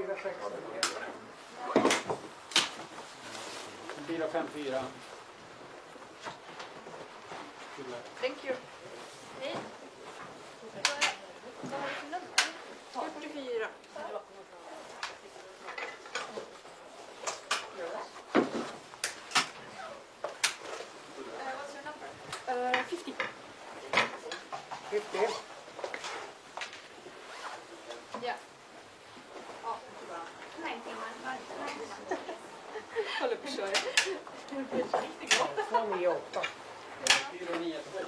4-5-4. Thank you. Vad har du för nummer? 44. What's your number? 50. 50? Yeah. Ja. 91. Håller på att köra. Det är riktigt gott. 298. 492.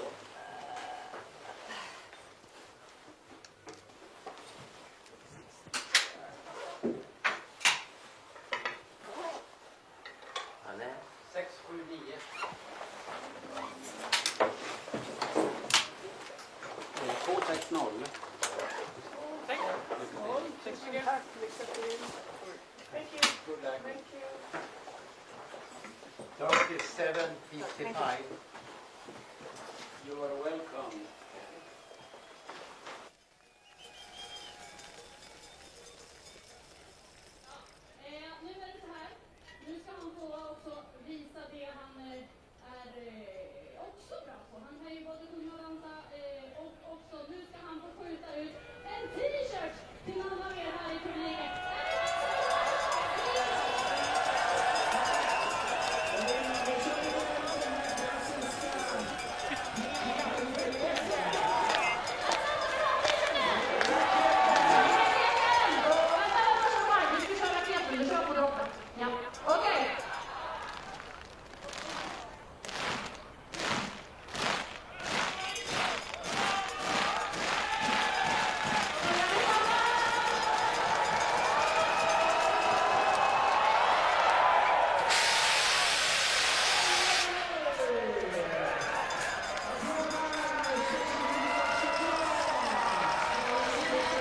Han är 679. 260. Tack. Tack. Thank you. Good luck. Thank you. 37.55. You are welcome. Nu är det så här. Nu ska han få också visa det han är också bra på. Han kan ju både sjunga och dansa och också nu ska han få skjuta ut en t-shirt till någon av er här i publiken.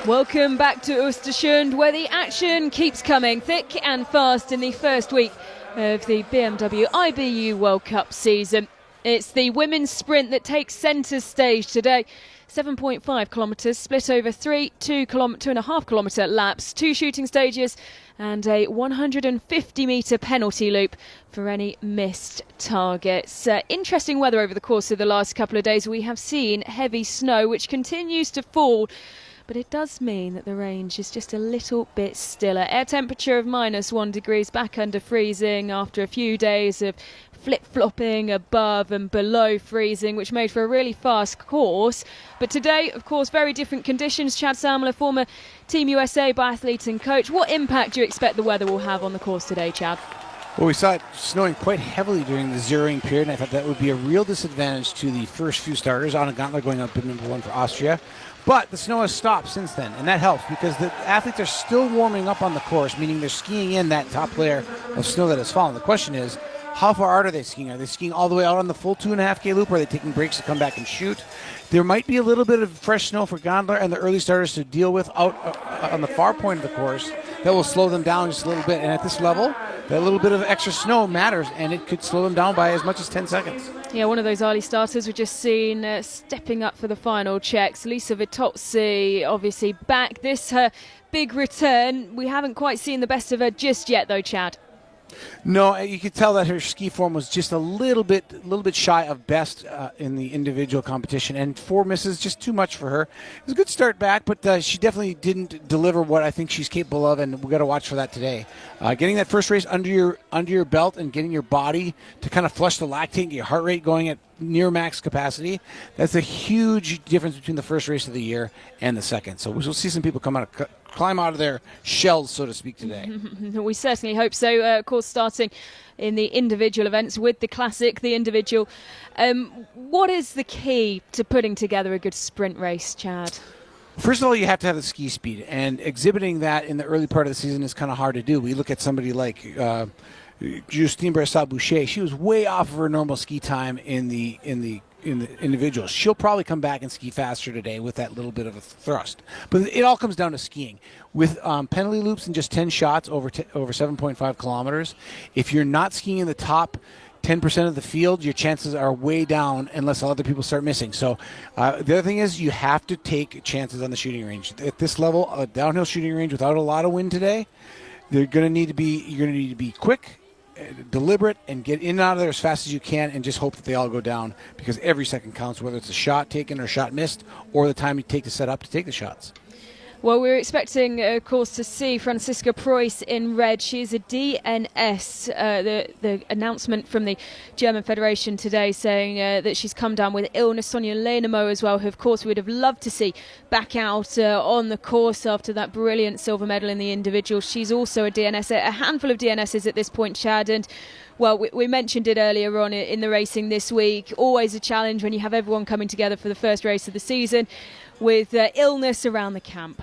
Welcome back to Ostersund, where the action keeps coming thick and fast in the first week of the BMW IBU World Cup season. It's the women's sprint that takes centre stage today. 7.5 kilometres split over 2.5 kilometre laps, 2 shooting stages and a 150 metre penalty loop for any missed targets. Interesting weather over the course of the last couple of days. We have seen heavy snow which continues to fall, but it does mean that the range is just a little bit stiller. Air temperature of -1 degrees, back under freezing after a few days of flip-flopping above and below freezing, which made for a really fast course. But today, of course, very different conditions. Chad Samler, former Team USA biathlete and coach. What impact do you expect the weather will have on the course today, Chad? Well, we saw it snowing quite heavily during the zeroing period, and I thought that would be a real disadvantage to the first few starters. Anna Gantler going up at #1 for Austria. But the snow has stopped since then, and that helps because the athletes are still warming up on the course, meaning they're skiing in that top layer of snow that has fallen. The question is, how far out are they skiing? Are they skiing all the way out on the full 2.5K loop, or are they taking breaks to come back and shoot? There might be a little bit of fresh snow for Gondler and the early starters to deal with out on the far point of the course. That will slow them down just a little bit. And at this level, that little bit of extra snow matters, and it could slow them down by as much as 10 seconds. Yeah, one of those early starters we've just seen stepping up for the final checks. Lisa Vitozzi, obviously back. This her big return. We haven't quite seen the best of her just yet, though, Chad. No, you could tell that her ski form was just a little bit shy of best in the individual competition, and 4 misses, just too much for her. It was a good start back, but she definitely didn't deliver what I think she's capable of, and we've got to watch for that today. Getting that first race under your belt and getting your body to kind of flush the lactate, get your heart rate going at near max capacity, that's a huge difference between the first race of the year and the second. So we'll see some people climb out of their shells, so to speak, today. We certainly hope so. Of course, starting in the individual events with the classic, the individual. What is the key to putting together a good sprint race, Chad? First of all, you have to have the ski speed, and exhibiting that in the early part of the season is kind of hard to do. We look at somebody like Justine Bressat-Boucher. She was way off of her normal ski time in the individuals. She'll probably come back and ski faster today with that little bit of a thrust. But it all comes down to skiing. With penalty loops and just 10 shots over 7.5 kilometers, if you're not skiing in the top 10% of the field, your chances are way down unless other people start missing. So the other thing is you have to take chances on the shooting range. At this level, a downhill shooting range without a lot of wind today, you're going to need to be quick, deliberate, and get in and out of there as fast as you can and just hope that they all go down, because every second counts, whether it's a shot taken or a shot missed or the time you take to set up to take the shots. Well, we're expecting, of course, to see Franziska Preuss in red. She's a DNS. The announcement from the German Federation today saying that she's come down with illness. Sonja Lennemo as well, who, of course, we would have loved to see back out on the course after that brilliant silver medal in the individual. She's also a DNS, a handful of DNSs at this point, Chad. And well, we mentioned it earlier on in the racing this week. Always a challenge when you have everyone coming together for the first race of the season with illness around the camp.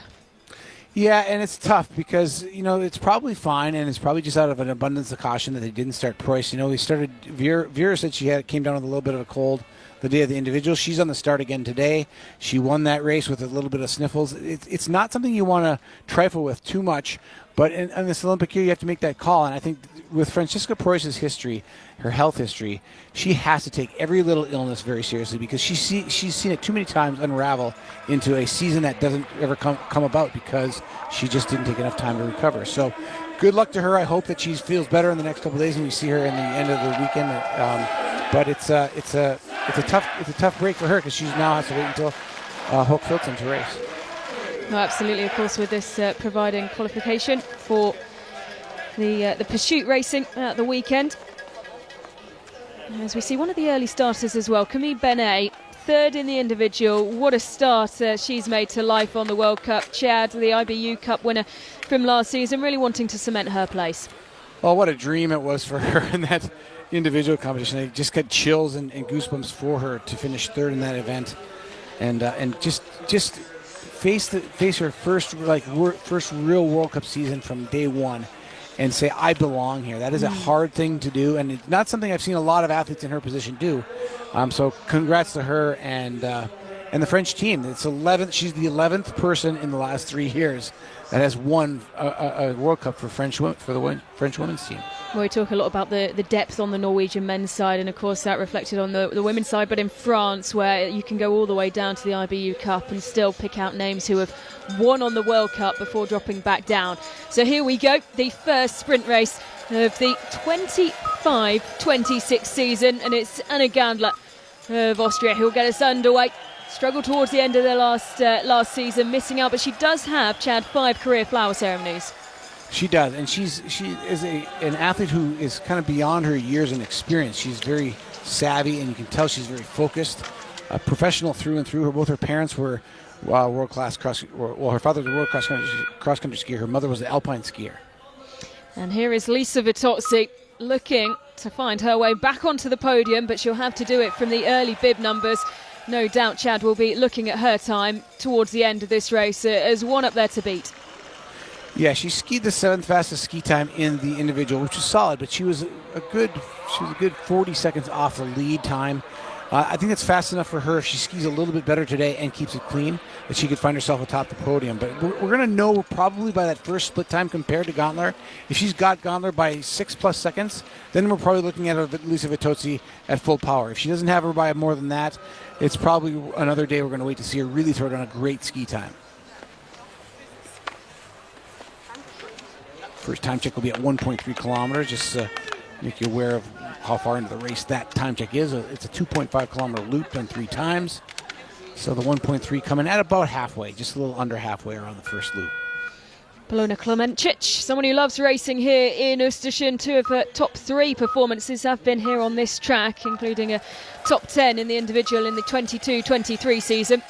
Yeah, and it's tough because, it's probably fine, and it's probably just out of an abundance of caution that they didn't start Preuss. We started, Vera said she came down with a little bit of a cold the day of the individual. She's on the start again today. She won that race with a little bit of sniffles. It's not something you want to trifle with too much, but in this Olympic year, you have to make that call, and I think with Franziska Preuss's history, her health history, she has to take every little illness very seriously, because she's seen it too many times unravel into a season that doesn't ever come about because she just didn't take enough time to recover. So good luck to her. I hope that she feels better in the next couple of days and we see her in the end of the weekend. But it's a tough break for her, because she now has to wait until Hook Filton to race. No, absolutely, of course, with this providing qualification for the pursuit racing at the weekend. As we see one of the early starters as well, Camille Benet, third in the individual. What a start she's made to life on the World Cup. Chad, the IBU Cup winner from last season, really wanting to cement her place. Well, what a dream it was for her in that individual competition. I just got chills and goosebumps for her to finish third in that event, and just face her first real World Cup season from day one, and say, I belong here. That is a hard thing to do, and it's not something I've seen a lot of athletes in her position do. So congrats to her and the French team. She's the 11th person in the last 3 years that has won a World Cup for the French women's team. Well, we talk a lot about the depth on the Norwegian men's side, and of course that reflected on the women's side, but in France, where you can go all the way down to the IBU Cup and still pick out names who have won on the World Cup before dropping back down. So here we go, the first sprint race of the 25-26 season, and it's Anna Gandler of Austria who will get us underway. Struggled towards the end of their last season, missing out, but she does have, Chad, 5 career flower ceremonies. She does, and she is an athlete who is kind of beyond her years and experience. She's very savvy, and you can tell she's very focused, professional through and through. Both her parents were world-class her father was a world-class cross-country skier. Her mother was an alpine skier. And here is Lisa Vitozzi looking to find her way back onto the podium, but she'll have to do it from the early bib numbers. No doubt Chad will be looking at her time towards the end of this race as one up there to beat. Yeah, she skied the 7th fastest ski time in the individual, which was solid, but she was a good 40 seconds off the lead time. I think that's fast enough for her if she skis a little bit better today and keeps it clean, that she could find herself atop the podium. But we're going to know probably by that first split time compared to Gauntler. If she's got Gauntler by 6+ seconds, then we're probably looking at Lisa Vitozzi at full power. If she doesn't have her by more than that, it's probably another day we're going to wait to see her really throw down a great ski time. First time check will be at 1.3 kilometers, just to make you aware of how far into the race that time check is. It's a 2.5 kilometer loop done 3 times. So the 1.3 coming at about halfway, just a little under halfway around the first loop. Polona Klemencic, someone who loves racing here in Ostersund. 2 of her top 3 performances have been here on this track, including a top 10 in the individual in the 22-23 season.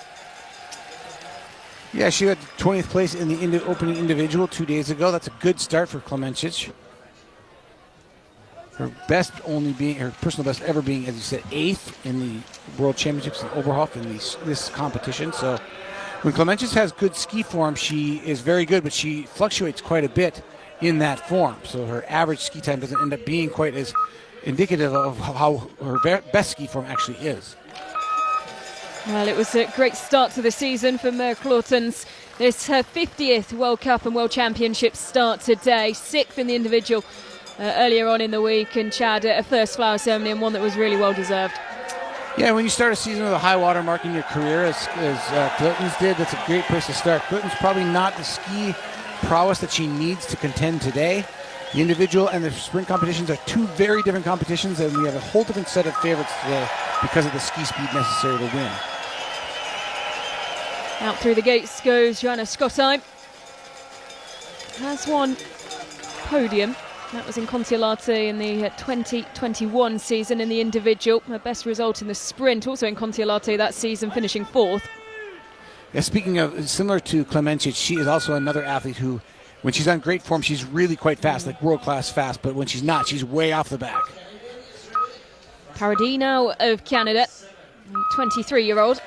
Yeah, she had 20th place in the opening individual 2 days ago. That's a good start for Klemencic. Her personal best ever being, as you said, 8th in the World Championships in Oberhof in this competition. So when Klemencic has good ski form, she is very good, but she fluctuates quite a bit in that form. So her average ski time doesn't end up being quite as indicative of how her best ski form actually is. Well, it was a great start to the season for Mer Clautens. It's her 50th World Cup and World Championship start today. 6th in the individual earlier on in the week, and Chad a first flower ceremony, and one that was really well deserved. Yeah, when you start a season with a high water mark in your career, as Clinton's did, that's a great place to start. Clinton's probably not the ski prowess that she needs to contend today. The individual and the sprint competitions are two very different competitions, and we have a whole different set of favorites today because of the ski speed necessary to win. Out through the gates goes Joanna Skottheim. Has won podium. That was in Kontiolahti in the 2021 season in the individual. Her best result in the sprint, also in Kontiolahti that season, finishing 4th. Yeah, speaking of, similar to Klemencic, she is also another athlete who, when she's on great form, she's really quite fast, like world-class fast, but when she's not, she's way off the back. Paradis now of Canada, 23-year-old.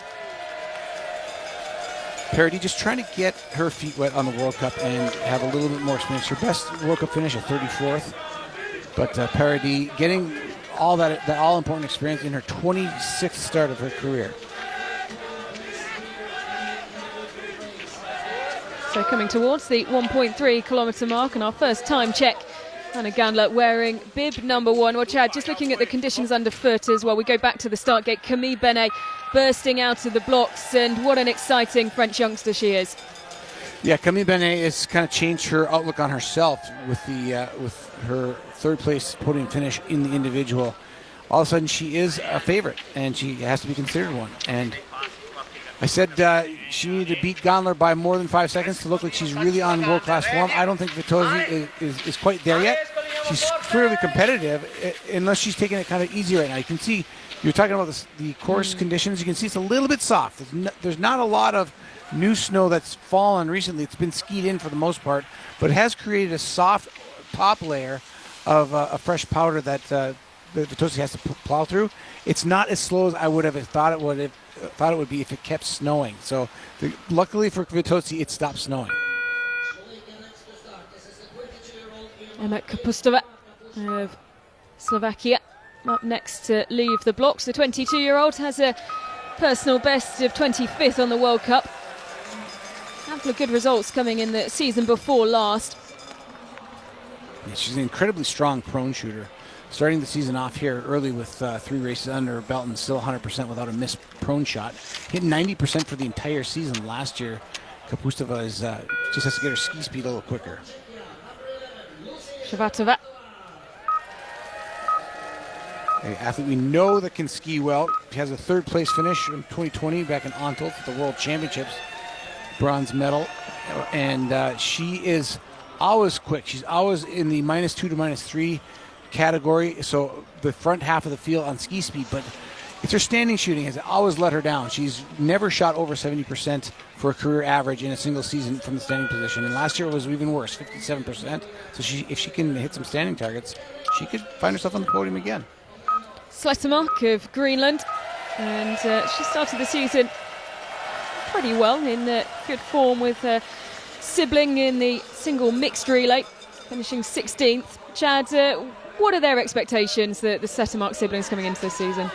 Paradis just trying to get her feet wet on the World Cup and have a little bit more experience. Her best World Cup finish at 34th, but Paradis getting all that all-important experience in her 26th start of her career. So coming towards the 1.3 kilometre mark, and our first time check. Anna Gandler wearing bib number 1. Well, Chad, just looking at the conditions underfoot as well, we go back to the start gate. Camille Benet bursting out of the blocks, and what an exciting French youngster she is. Yeah, Camille Benet has kind of changed her outlook on herself with her third place podium finish in the individual. All of a sudden, she is a favorite, and she has to be considered one. And I said she needed to beat Gandler by more than 5 seconds to look like she's really on world-class form. I don't think Vitozzi is quite there yet. She's clearly competitive, unless she's taking it kind of easy right now. You can see, you're talking about the course conditions. You can see it's a little bit soft. There's not a lot of new snow that's fallen recently. It's been skied in for the most part, but it has created a soft top layer of a fresh powder that Vitozzi has to plow through. It's not as slow as I would have thought it would be if it kept snowing. So luckily for Vitozzi, it stopped snowing. Emma Kapustova of Slovakia up next to leave the blocks. The 22-year-old has a personal best of 25th on the World Cup. A couple of good results coming in the season before last. Yeah, she's an incredibly strong prone shooter. Starting the season off here early with 3 races under her belt and still 100% without a missed prone shot. Hit 90% for the entire season last year. Kapustova just has to get her ski speed a little quicker. Shvatova. An athlete we know that can ski well. She has a 3rd place finish in 2020 back in Antolz at the World Championships. Bronze medal. And she is always quick. She's always in the -2 to -3 category, so the front half of the field on ski speed, but it's her standing shooting has always let her down. She's never shot over 70% for a career average in a single season from the standing position, and last year it was even worse, 57%. So if she can hit some standing targets, she could find herself on the podium again. Slettermark of Greenland, and she started the season pretty well, in good form with her sibling in the single mixed relay, finishing 16th. Chad, what are their expectations, the Slettermark siblings, coming into this season?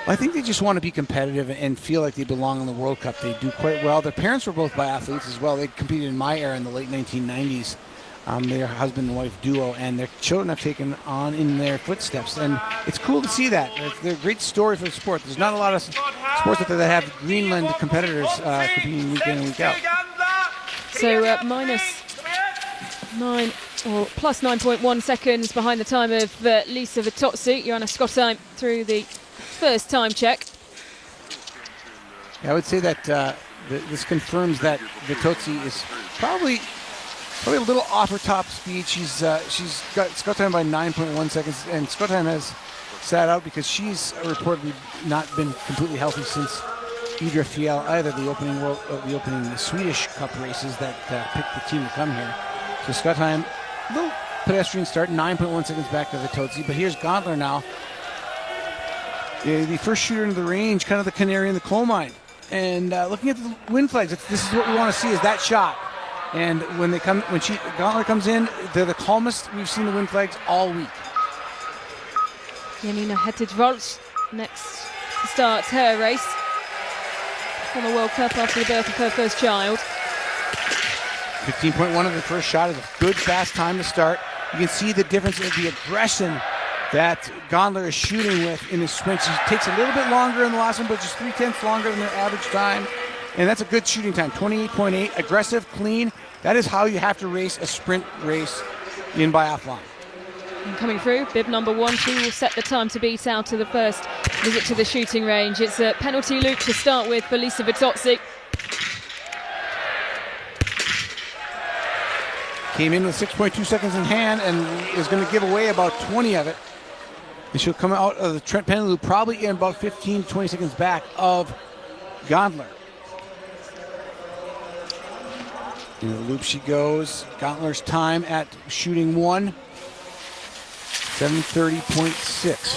I think they just want to be competitive and feel like they belong in the World Cup. They do quite well. Their parents were both biathletes as well. They competed in my era in the late 1990s. Their husband and wife duo, and their children have taken on in their footsteps. And it's cool to see that. They're a great story for the sport. There's not a lot of sports out there that have Greenland competitors competing week in and week out. So plus 9.1 seconds behind the time of Lisa Vitozzi. Joanna Skottheim through the first time check. Yeah, I would say that this confirms that Vitozzi is probably a little off her top speed. She's got Skottheim by 9.1 seconds, and Skottheim has sat out because she's reportedly not been completely healthy since Idre Fjell either, the opening Swedish Cup races that picked the team to come here. So Skottheim, little pedestrian start, 9.1 seconds back to Vitozzi, but here's Gandler now. The first shooter into the range, kind of the canary in the coal mine. And looking at the wind flags, this is what we want to see, is that shot. And when Gandler comes in, they're the calmest we've seen the wind flags all week. Janina Hettich-Volz next starts her race for the World Cup after the birth of her first child. 15.1 of the first shot is a good fast time to start. You can see the difference in the aggression that Gondler is shooting with in his sprint. She takes a little bit longer in the last one, but just 3/10 longer than their average time. And that's a good shooting time, 28.8. Aggressive, clean. That is how you have to race a sprint race in biathlon. And coming through, bib number 1, she will set the time to beat out to the first visit to the shooting range. It's a penalty loop to start with for Lisa Vitozzi. Came in with 6.2 seconds in hand and is going to give away about 20 of it. And she'll come out of the penalty loop probably in about 15 to 20 seconds back of Gondler. In the loop she goes. Gondler's time at shooting 1, 7:30.6.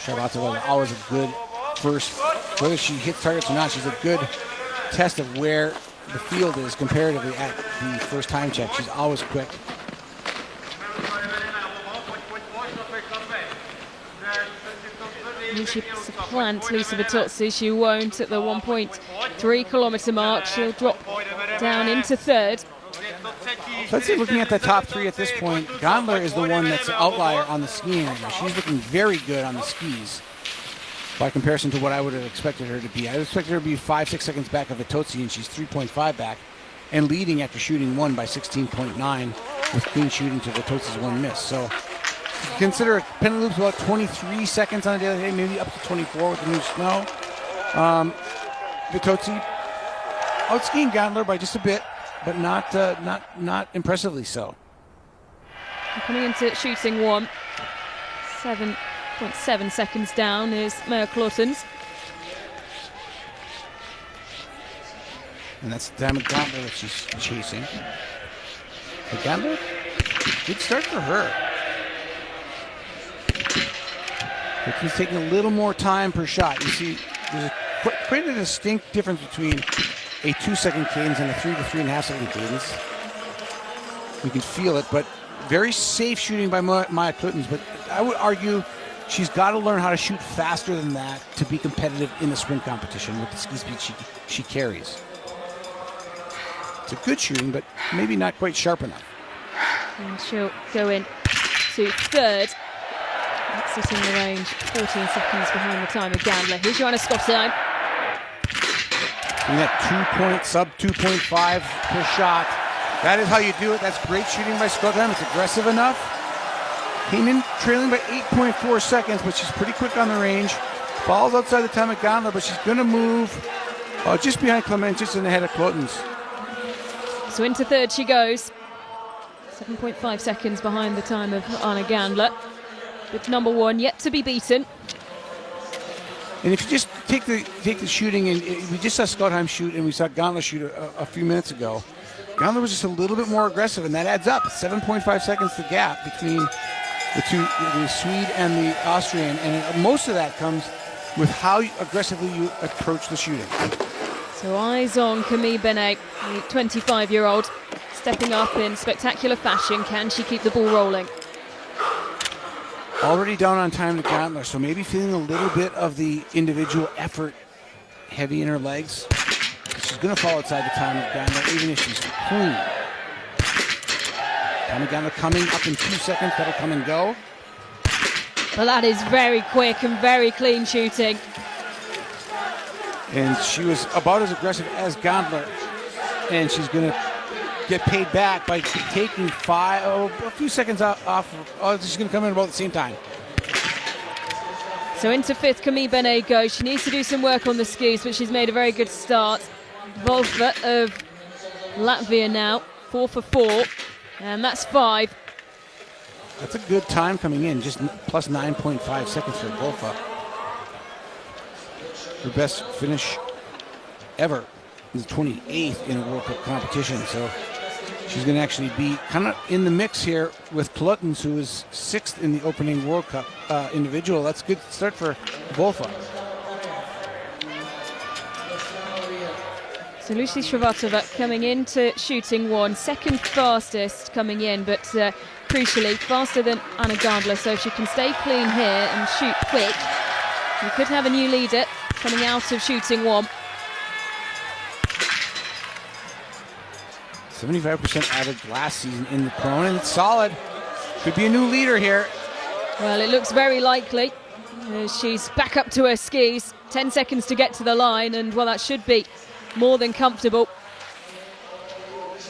Sharapova always a good first, whether she hits targets or not, she's a good test of where the field is comparatively at the first time check. She's always quick. When she supplants Lisa Vitozzi, she won't at the 1.3 kilometre mark. She'll drop down into third. So I'd say looking at the top 3 at this point, Gondler is the one that's the outlier on the skiing area. She's looking very good on the skis by comparison to what I would have expected her to be. I expected her to be 5-6 seconds back of Vitozzi, and she's 3.5 back and leading after shooting 1 by 16.9 with clean shooting to Vitozzi's 1 miss. So consider a penalty loop's about 23 seconds on a daily day, maybe up to 24 with the new snow. Vitozzi out skiing Gondler by just a bit, but not impressively so. Coming into shooting 1, 7.7 seconds down is Maya Clautens. And that's the time of Gondler that she's chasing. But Gondler, good start for her. But he's taking a little more time per shot. You see, there's quite a distinct difference between a 2-second cadence and a 3 to 3.5 second cadence. You can feel it, but very safe shooting by Maya Clautens. But I would argue she's got to learn how to shoot faster than that to be competitive in the sprint competition with the ski speed she carries. It's a good shooting, but maybe not quite sharp enough. And she'll go in to third. Exiting the range, 14 seconds behind the time of Gandler. Here's Joanna Scottheim. That sub 2.5 per shot. That is how you do it. That's great shooting by Scottheim. It's aggressive enough. Came in trailing by 8.4 seconds, but she's pretty quick on the range. Falls outside the time of Gandler, but she's going to move just behind Clement, just in ahead of Clautens. So into third she goes. 7.5 seconds behind the time of Anna Gandler. With number 1 yet to be beaten. And if you just take the shooting, and we just saw Scottheim shoot, and we saw Gandler shoot a few minutes ago. Gandler was just a little bit more aggressive, and that adds up. 7.5 seconds the gap between the two, the Swede and the Austrian, and most of that comes with how aggressively you approach the shooting. So eyes on Camille Benet, the 25-year-old, stepping up in spectacular fashion. Can she keep the ball rolling? Already down on time to Gandler, so maybe feeling a little bit of the individual effort heavy in her legs. She's going to fall outside the time of Gandler, even if she's clean. Time of Gandler coming up in 2 seconds. That'll come and go. Well, that is very quick and very clean shooting. And she was about as aggressive as Gandler, and she's going to get paid back by taking a few seconds off. She's going to come in about the same time. So into fifth, Camille Benet goes. She needs to do some work on the skis, but she's made a very good start. Volfa of Latvia now, 4 for 4, and that's 5. That's a good time coming in, just plus 9.5 seconds for Volfa. Her best finish ever is 28th in a World Cup competition, so she's going to actually be kind of in the mix here with Clautens, who is 6th in the opening World Cup individual. That's a good start for Volfa. So Lucy Srivatova coming into shooting 1, second fastest coming in, but crucially faster than Anna Gandler. So if she can stay clean here and shoot quick, we could have a new leader coming out of shooting 1. 75% average last season in the prone, and it's solid. Could be a new leader here. Well, it looks very likely. She's back up to her skis. 10 seconds to get to the line, and well, that should be more than comfortable.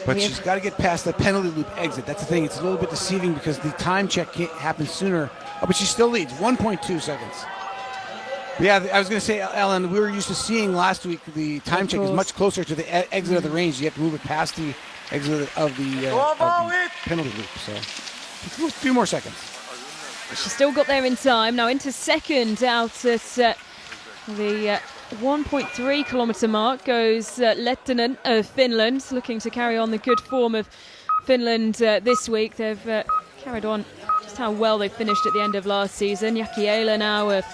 But she's got to get past the penalty loop exit. That's the thing. It's a little bit deceiving because the time check happens sooner. Oh, but she still leads, 1.2 seconds. Yeah, I was going to say, Ellen, we were used to seeing last week the time check is much closer to the exit of the range. You have to move it past the exit of the penalty loop. So a few more seconds. She still got there in time. Now into second out at the 1.3 kilometre mark goes Lehtinen of Finland, looking to carry on the good form of Finland this week. They've carried on just how well they finished at the end of last season. Jakiela now of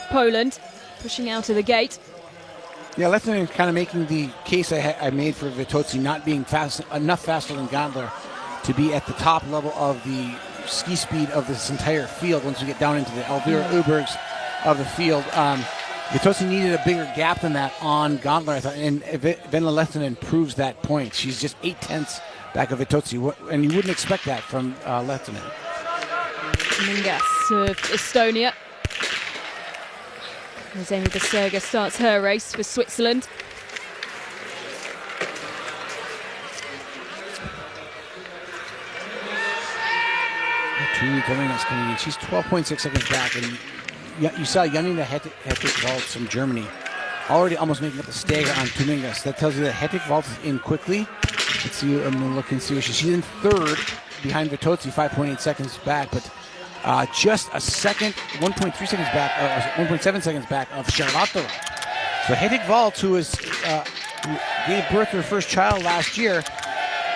Poland pushing out of the gate. Yeah, Lehtinen kind of making the case I made for Vitozzi not being enough faster than Gandler to be at the top level of the ski speed of this entire field once we get down into the Elvira Ubergs of the field. Vitozzi needed a bigger gap than that on Gandler, I thought, and Venla Lehtinen proves that point. She's just 0.8 back of Vitozzi, and you wouldn't expect that from Lehtinen. Mingas of Estonia. As Amy Baserga starts her race for Switzerland. Coming in. She's 12.6 seconds back, and you saw Janina Hettig-Waltz from Germany already almost making up the stagger on Tumingas. That tells you that Hettig-Waltz is in quickly. Let's see. I'm going to look and see where she's in third behind Vitozzi, 5.8 seconds back, but just a second, 1.3 seconds back, 1.7 seconds back of Charlotte. So Hettig-Waltz, who gave birth to her first child last year,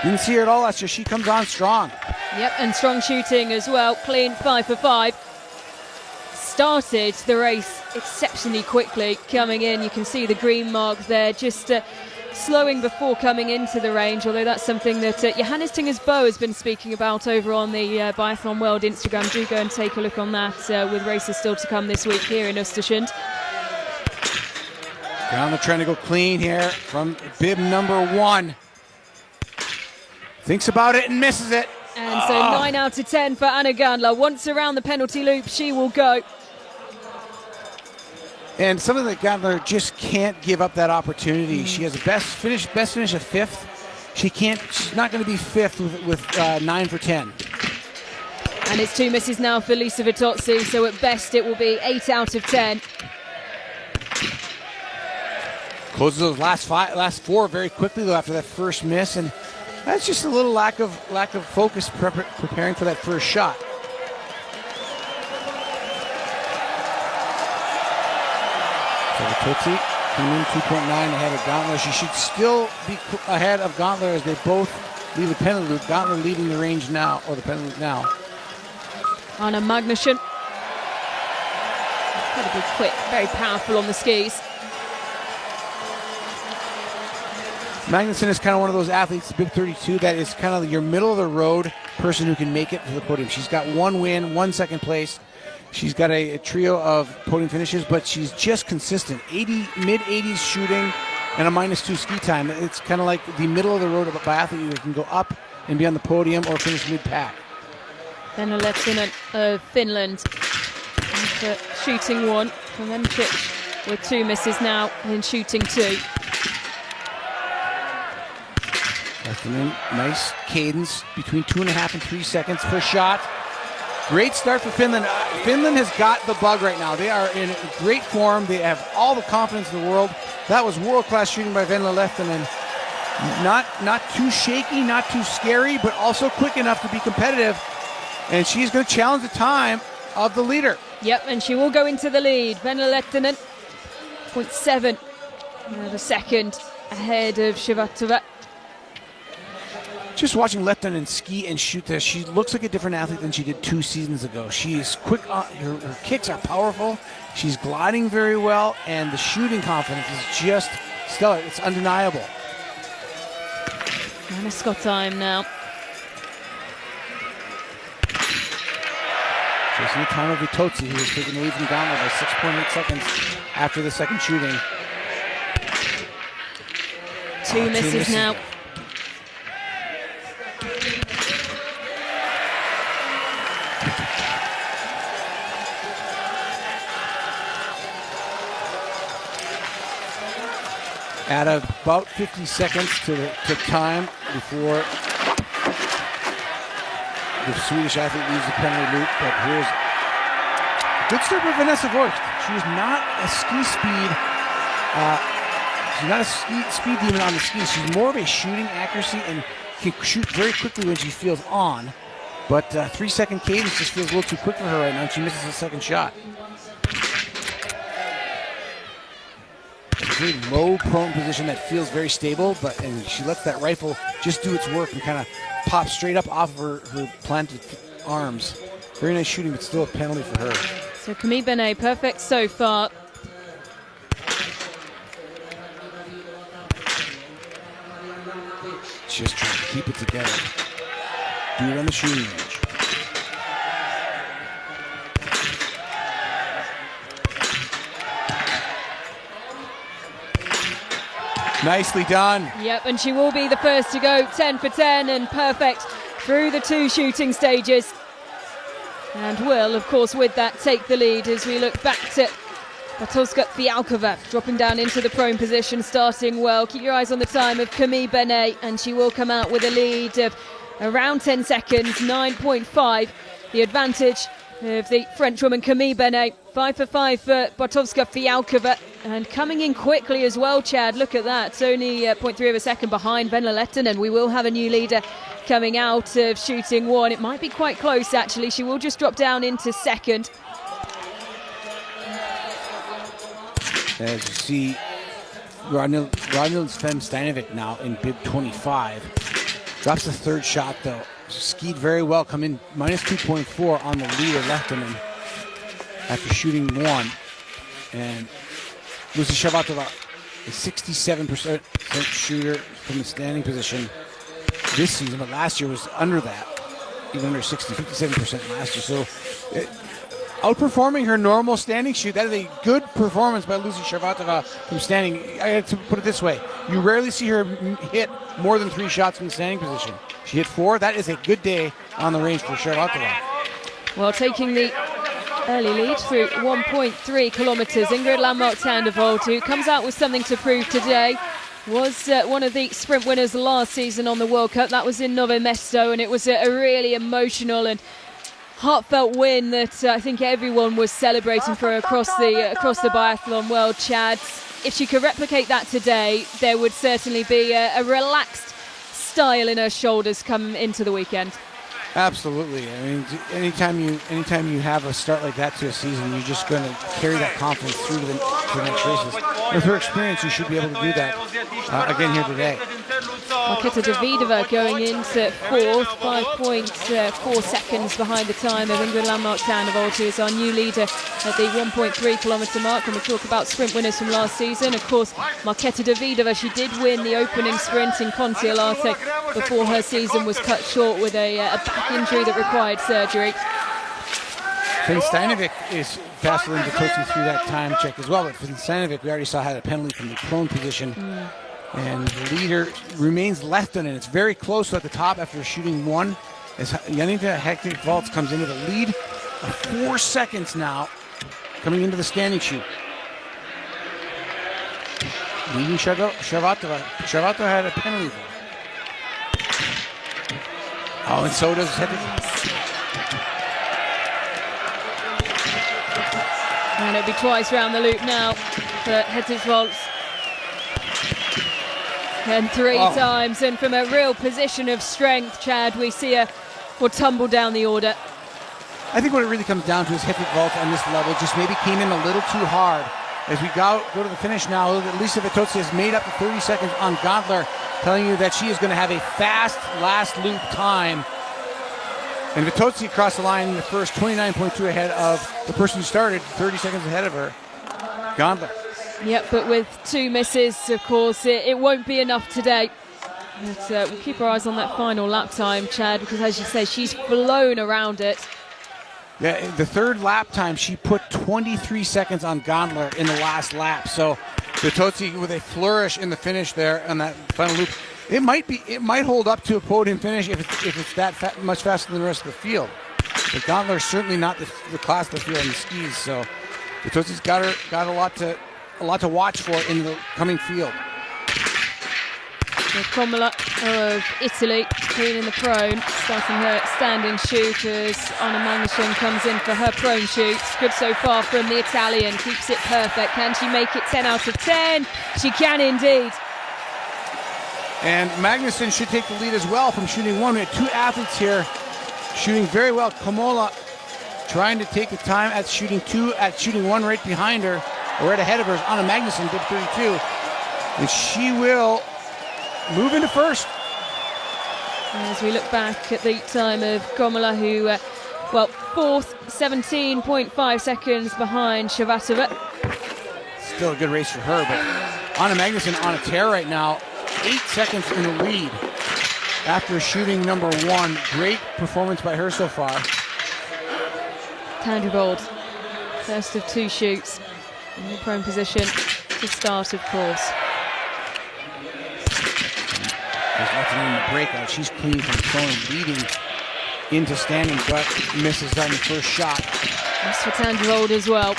didn't see her at all last year. She comes on strong. Yep, and strong shooting as well. Clean 5 for 5. Started the race exceptionally quickly coming in. You can see the green mark there, just slowing before coming into the range, although that's something that Johannes Tingers-Boe has been speaking about over on the Biathlon World Instagram. Do go and take a look on that with races still to come this week here in Ostersund. Gandler trying to go clean here from bib number 1. Thinks about it and misses it. And so 9 out of 10 for Anna Gandler. Once around the penalty loop, she will go. And something that Gandler just can't give up that opportunity. She has a best finish of 5th. She's not going to be 5th with 9 for 10. And it's 2 misses now for Lisa Vitozzi, so at best it will be 8 out of 10. Closes those last 4 very quickly though after that first miss, and that's just a little lack of focus preparing for that first shot. So Vitozzi coming in 2.9 ahead of Gandler. She should still be ahead of Gandler as they both leave the penalty loop. Gandler leading the range now, or the penalty loop now. Anna Magnusson. Incredibly quick, very powerful on the skis. Magnusson is kind of one of those athletes, bib 32, that is kind of your middle of the road person who can make it to the podium. She's got 1 win, 1 second place. She's got a trio of podium finishes, but she's just consistent. Mid-80s shooting and a -2 ski time. It's kind of like the middle of the road of a biathlete. You can go up and be on the podium or finish mid-pack. Then Lehtinen of Finland for shooting 1. Klemenčić with 2 misses now in shooting 2. Lehtinen, nice cadence between 2.5 and 3 seconds per shot. Great start for Finland. Finland has got the bug right now. They are in great form. They have all the confidence in the world. That was world-class shooting by Venla Lehtinen. Not too shaky, not too scary, but also quick enough to be competitive. And she's going to challenge the time of the leader. Yep, and she will go into the lead. Venla Lehtinen, 0.7 the second ahead of Shivatova. Just watching Lehtinen ski and shoot this, she looks like a different athlete than she did 2 seasons ago. She is quick, her kicks are powerful, she's gliding very well, and the shooting confidence is just stellar. It's undeniable. And a Scott time now. Chasing the time of Vitozzi, who was taking the lead from Gandler by 6.8 seconds after the second shooting. 2 misses now. at about 50 seconds to time before the Swedish athlete leaves the penalty loop. But here's a good start by Vanessa Voigt. She's not a ski speed. She's not a speed demon on the skis. She's more of a shooting accuracy and can shoot very quickly when she feels on. But 3-second cadence just feels a little too quick for her right now, and she misses the second shot. A very low prone position that feels very stable, and she lets that rifle just do its work and kind of pop straight up off of her planted arms. Very nice shooting, but still a penalty for her. So Camille Benet, perfect so far. Just trying to keep it together. Do it on the shooting range. Nicely done. Yep, and she will be the first to go 10 for 10 and perfect through the 2 shooting stages. And will, of course, with that take the lead as we look back to Bartoszka Fialkova dropping down into the prone position, starting well. Keep your eyes on the time of Camille Benet, and she will come out with a lead of around 10 seconds, 9.5. The advantage of the Frenchwoman Camille Benet. 5 for 5 for Bartoszka Fialkova, and coming in quickly as well, Chad. Look at that. It's only 0.3 of a second behind Venla Lehtinen. We will have a new leader coming out of shooting 1. It might be quite close, actually. She will just drop down into second. As you see, Rodnil Sven-Stanovic now in bib 25. Drops the third shot, though. Skied very well, come in minus 2.4 on the leader, Lehtinen, after shooting 1. And Lucy Shavatova, a 67% shooter from the standing position this season, but last year was under that, even under 57% last year. So outperforming her normal standing shoot. That is a good performance by Lucy Shavatova from standing. I have to put it this way. You rarely see her hit more than 3 shots from the standing position. She hit 4. That is a good day on the range for Shavatova. Well, taking the early lead through 1.3 kilometres, Ingrid Landmark-Tandervold, who comes out with something to prove today, was one of the sprint winners last season on the World Cup. That was in Novo Mesto, and it was a really emotional and heartfelt win that I think everyone was celebrating for her across the biathlon world, Chad. If she could replicate that today, there would certainly be a relaxed style in her shoulders come into the weekend. Absolutely. I mean, anytime you have a start like that to a season, you're just going to carry that confidence through to the next races. With her experience, you should be able to do that again here today. Marketa Davidova going into 4th, 5.4 seconds behind the time of Ingrid Landmark-Tandervold, who is our new leader at the 1.3 kilometre mark. When we talk about sprint winners from last season, of course, Marketa Davidova, she did win the opening sprint in Kontiolahti before her season was cut short with a back injury that required surgery. Sven-Stanovic is faster than Bartoszka through that time check as well, but Sven-Stanovic, we already saw, had a penalty from the prone position. And the leader remains Lehtinen. It's very close at the top after shooting 1. As Janita Hektic-Valtz comes into the lead of 4 seconds now, coming into the standing shoot. Leading Shavatova. Shavatova had a penalty. Oh, and so does Hektic. And it'll be twice round the loop now for Hektic-Valtz. And 3 times, and from a real position of strength, Chad, we see her tumble down the order. I think what it really comes down to is Hektic-Valtz on this level just maybe came in a little too hard. As we go to the finish now, Lisa Vitozzi has made up the 30 seconds on Gantler, telling you that she is going to have a fast last loop time. And Vitozzi across the line in the first, 29.2 ahead of the person who started, 30 seconds ahead of her, Gantler. Yep, but with 2 misses, of course, it won't be enough today. But we'll keep our eyes on that final lap time, Chad, because as you say, she's flown around it. Yeah, the third lap time, she put 23 seconds on Gantler in the last lap. So Vitozzi with a flourish in the finish there on that final loop. It might hold up to a podium finish if it's that much faster than the rest of the field. But Gantler is certainly not the class of the field on the skis. So Vitozzi's got a lot to watch for in the coming field. Komola of Italy, clean in the prone, starting her standing shoot as Anna Magnusson comes in for her prone shoot. Good so far from the Italian, keeps it perfect. Can she make it 10 out of 10? She can indeed. And Magnusson should take the lead as well from shooting one. We had two athletes here shooting very well. Komola trying to take the time at shooting two, at shooting one right behind her, or right ahead of her. Anna Magnusson did 32. And she will move into first. As we look back at the time of Komola, who, fourth, 17.5 seconds behind Shvatova. Still a good race for her, but Anna Magnusson on a tear right now. 8 seconds in the lead after shooting number one. Great performance by her so far. Tandrevold, first of two shoots in the prone position to start, of course. There's nothing in the breakout. She's clean from prone, leading into standing, but misses on the first shot. That's for Tandrevold as well.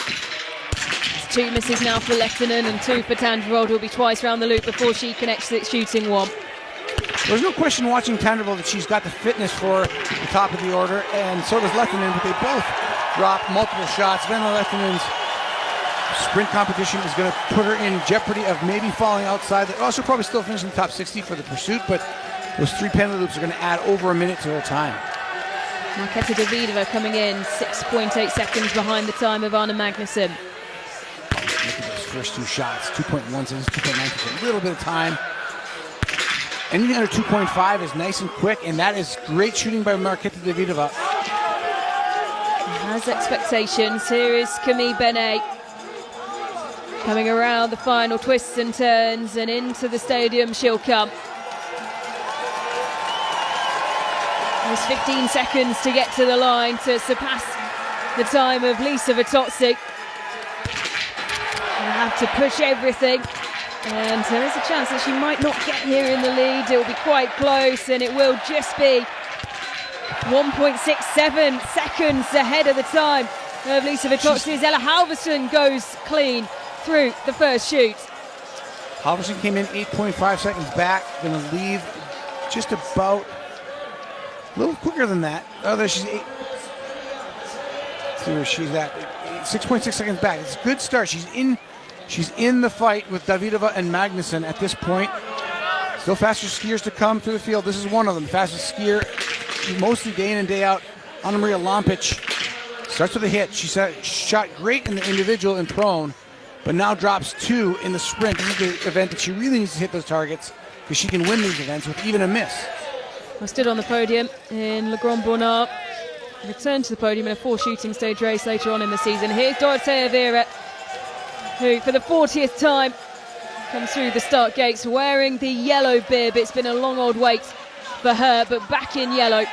Two misses now for Lehtinen and two for Tandrevold, who will be twice round the loop before she can exit shooting one. There's no question watching Tandrevold that she's got the fitness for the top of the order, and so does Lehtinen, but they both drop multiple shots. Venla Lehtinen's sprint competition is going to put her in jeopardy of maybe falling outside. They'll also probably still finish in the top 60 for the pursuit, but those three penalty loops are going to add over a minute to her time. Marketa Davidova coming in 6.8 seconds behind the time of Anna Magnusson. Look at those first two shots, 2.1 seconds, 2.9, a little bit of time. Anything under 2.5 is nice and quick, and that is great shooting by Marketa Davidova. Has expectations. Here is Camille Benet coming around the final twists and turns, and into the stadium she'll come. There's 15 seconds to get to the line to surpass the time of Lisa Vitozzi. She'll have to push everything, and there is a chance that she might not get here in the lead. It will be quite close, and it will just be 1.67 seconds ahead of the time of Lisa Vitozzi as Ella Halverson goes clean through the first shoot. Halverson came in 8.5 seconds back, going to leave just about a little quicker than that. Oh, there she's 8. Let's see where she's at. 6.6 seconds back. It's a good start. She's in the fight with Davidova and Magnusson at this point. Still faster skiers to come through the field. This is one of them. Fastest skier, mostly day in and day out. Anna Maria Lampic starts with a hit. She shot great in the individual and prone, but now drops 2 in the sprint. This is the event that she really needs to hit those targets because she can win these events with even a miss. I stood on the podium in Le Grand Bonnard. Returned to the podium in a 4 shooting stage race later on in the season. Here's Dorothea Viera, who for the 40th time comes through the start gates wearing the yellow bib. It's been a long old wait for her, but back in yellow.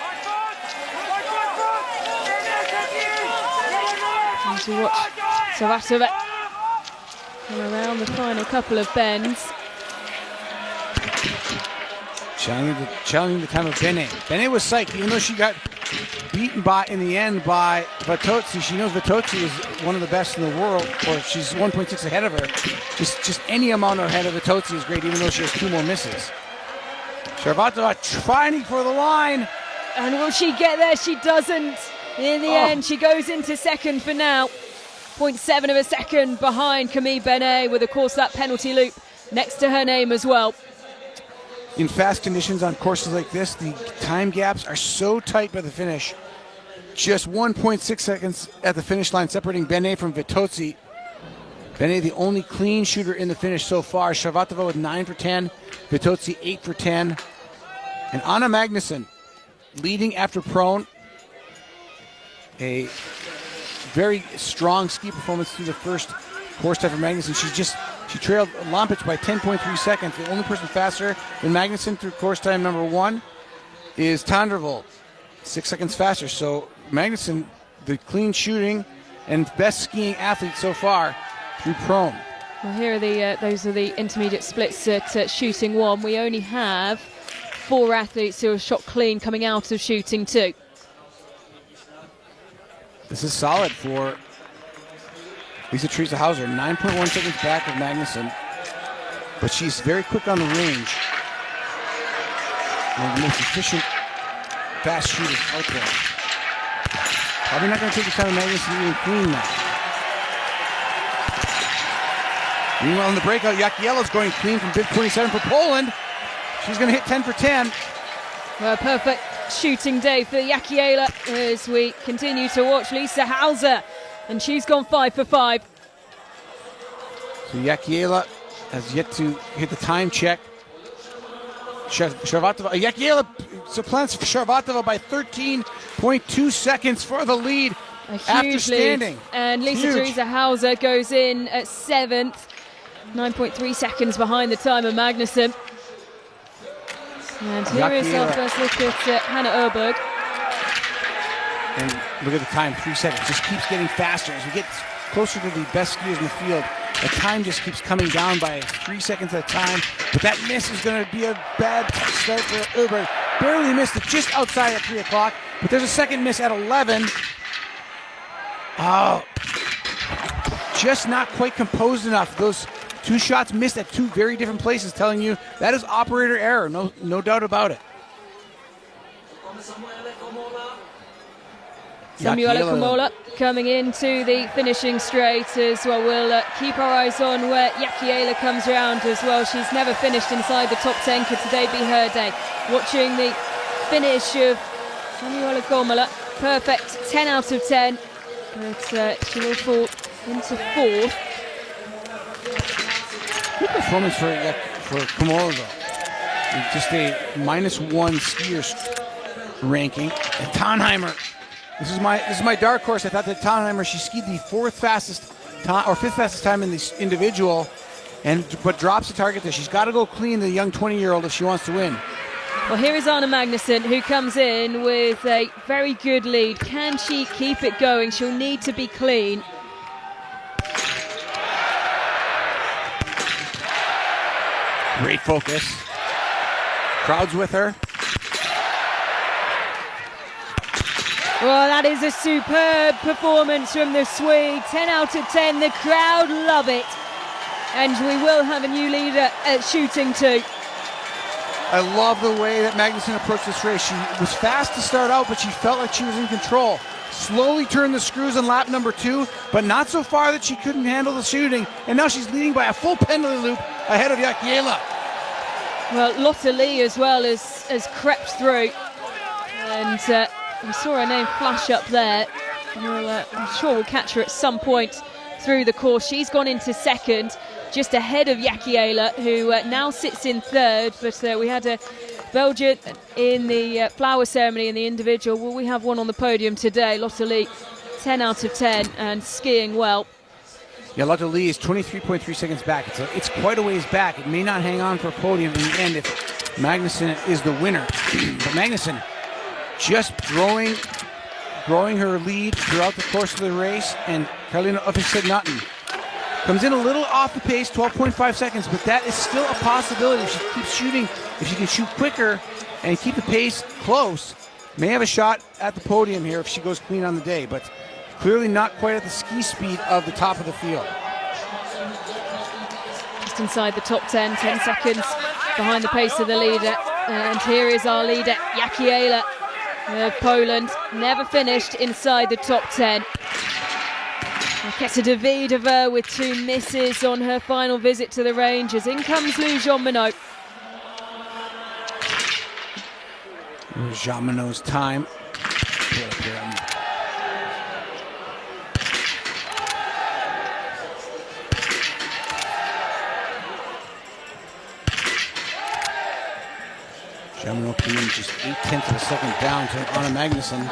And to watch Saratova come around the final couple of bends. Challenging the time of Benet. Benet was psyched, even though she got beaten in the end by Vitozzi. She knows Vitozzi is one of the best in the world, or she's 1.6 ahead of her. Just any amount ahead of Vitozzi is great, even though she has 2 more misses. Shvatova trying for the line. And will she get there? She doesn't. In the end, she goes into second for now. 0.7 of a second behind Camille Benet, with, of course, that penalty loop next to her name as well. In fast conditions on courses like this, the time gaps are so tight by the finish. Just 1.6 seconds at the finish line separating Benet from Vitozzi. Benet, the only clean shooter in the finish so far. Shvatova with 9 for 10. Vitozzi 8 for 10. And Anna Magnusson leading after prone. A very strong ski performance through the first course time for Magnusson. She trailed Lampic by 10.3 seconds. The only person faster than Magnusson through course time number 1 is Tandrevold, 6 seconds faster. So Magnusson, the clean shooting and best skiing athlete so far through prone. Well, here are those are the intermediate splits at shooting 1. We only have 4 athletes who have shot clean coming out of shooting 2. This is solid for Lisa Hauser, 9.1 seconds back of Magnusson, but she's very quick on the range. One of the most efficient fast shooters out there. Probably not going to take the time of Magnus to even clean that. Meanwhile, in the breakout, Jakiela's going clean from bib 27 for Poland. She's going to hit 10 for 10. Well, perfect shooting day for Jakiela as we continue to watch Lisa Hauser, and she's gone 5 for 5. So Jakiela has yet to hit the time check. Sharvatova, Jakiela supplants Sharvatova by 13.2 seconds for the lead after standing. Lead. And Lisa Theresa Hauser goes in at 7th, 9.3 seconds behind the time of Magnussen. And here is our first look at Hannah Urberg. And look at the time, 3 seconds. Just keeps getting faster as we get closer to the best skiers in the field. The time just keeps coming down by 3 seconds at a time. But that miss is going to be a bad start for Urberg. Barely missed it just outside at 3 o'clock. But there's a second miss at 11. Oh, just not quite composed enough. Those 2 shots missed at 2 very different places, telling you that is operator error, no doubt about it. Samuela Komola coming into the finishing straight as well. We'll keep our eyes on where Jakiela comes around as well. She's never finished inside the top 10. Could today be her day? Watching the finish of Samuela Komola. Perfect, 10 out of 10. But she will fall into 4th. Good performance for Komola, though. Just a -1 skiers ranking. And Tannheimer, this is my dark horse. I thought that Tannheimer, she skied the 4th fastest time or 5th fastest time in the individual, but drops the target there. She's got to go clean, the young 20-year-old, if she wants to win. Well, here is Anna Magnussen, who comes in with a very good lead. Can she keep it going? She'll need to be clean. Great focus. Crowd's with her. Well, that is a superb performance from the Swede. 10 out of 10. The crowd love it. And we will have a new leader at shooting too. I love the way that Magnussen approached this race. She was fast to start out, but she felt like she was in control. Slowly turned the screws in lap number 2, but not so far that she couldn't handle the shooting. And now she's leading by a full pendulum loop ahead of Jakiela. Well, Lotta Lee as well has crept through. And we saw her name flash up there. I'm sure we'll catch her at some point through the course. She's gone into 2nd, just ahead of Jakiela, who now sits in 3rd. But we had a Belgian in the flower ceremony in the individual. Well, we have one on the podium today. Lotta Lee, 10 out of 10 and skiing well. Yeah, Lotta Lee is 23.3 seconds back. It's quite a ways back. It may not hang on for a podium in the end if Magnussen is the winner. But Magnussen just growing her lead throughout the course of the race, and Karolina Öfverstedt-Nutten comes in a little off the pace, 12.5 seconds, but that is still a possibility if she keeps shooting. If she can shoot quicker and keep the pace close, may have a shot at the podium here if she goes clean on the day, but clearly not quite at the ski speed of the top of the field. Just inside the top 10, 10 seconds behind the pace of the leader. And here is our leader, Jakiela of Poland, never finished inside the top 10. Raketa Davidova with 2 misses on her final visit to the Rangers. In comes Lou Jean-Monod. Jean-Monod's time. Jean-Monod came just 0.8 of a second down to Anna Magnussen.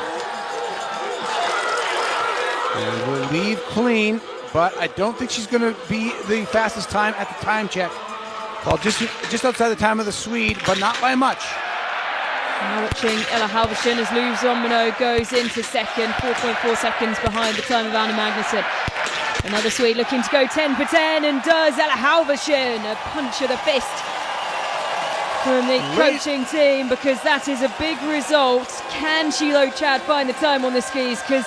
And will leave clean, but I don't think she's going to be the fastest time at the time check. Well, just outside the time of the Swede, but not by much. Now watching Ella Halvorsen as Lou Jean-Monod goes into 2nd, 4.4 seconds behind the time of Anna Magnussen. Another Swede looking to go 10 for 10, and does Ella Halvorsen. A punch of the fist from the coaching team, because that is a big result. Can Shiloh Chad find the time on the skis? Because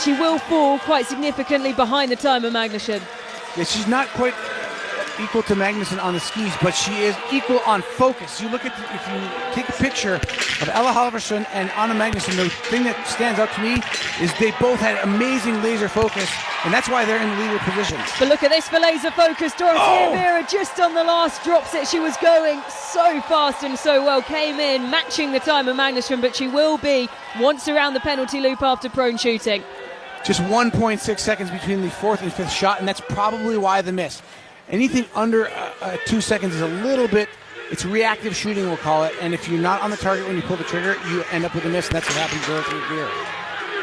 she will fall quite significantly behind the time of Magnussen. Yeah, she's not quite equal to Magnussen on the skis, but she is equal on focus. You look at, if you take a picture of Ella Halvarsson and Anna Magnussen, the thing that stands out to me is they both had amazing laser focus, and that's why they're in the leader positions. But look at this for laser focus. Dorothea Vera just on the last drops it. She was going so fast and so well. Came in matching the time of Magnussen, but she will be once around the penalty loop after prone shooting. Just 1.6 seconds between the fourth and fifth shot, and that's probably why the miss. Anything under 2 seconds is a little bit, it's reactive shooting, we'll call it, and if you're not on the target when you pull the trigger, you end up with a miss, and that's what happened to Dorothea Vera.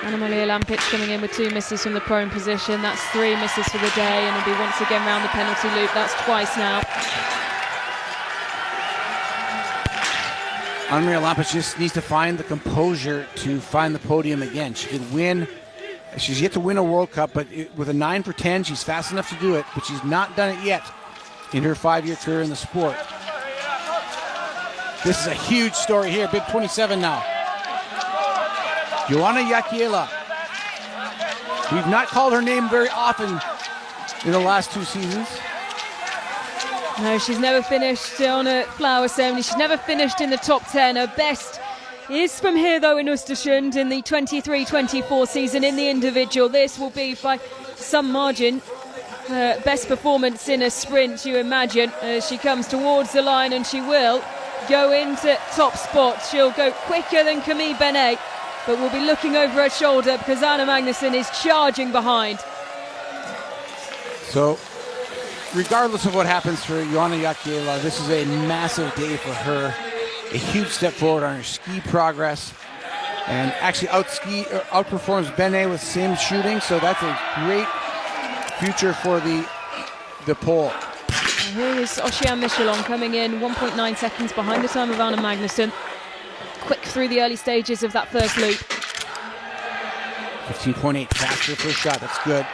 Anna-Maria Lampic coming in with 2 misses from the prone position. That's 3 misses for the day, and will be once again round the penalty loop. That's twice now. Anna-Maria Lampic just needs to find the composure to find the podium again. She can win. She's yet to win a World Cup, but with a 9 for 10, she's fast enough to do it, but she's not done it yet in her 5-year career in the sport. This is a huge story here, bib 27 now. Joanna Jääkielä. We've not called her name very often in the last 2 seasons. No, she's never finished on a flower ceremony. She's never finished in the top 10. Her best is from here, though, in Ostersund in the 23-24 season in the individual. This will be by some margin best performance in a sprint, you imagine, as she comes towards the line, and she will go into top spot. She'll go quicker than Camille Benet, but we'll be looking over her shoulder because Anna Magnussen is charging behind. So, regardless of what happens for Joanna Jääkielä, this is a massive day for her. A huge step forward on her ski progress, and actually outperforms Benet with sim shooting, so that's a great future for the pole. And here is Oceane Michelon coming in 1.9 seconds behind the time of Anna Magnussen. Quick through the early stages of that first loop. 15.8 faster first shot, that's good.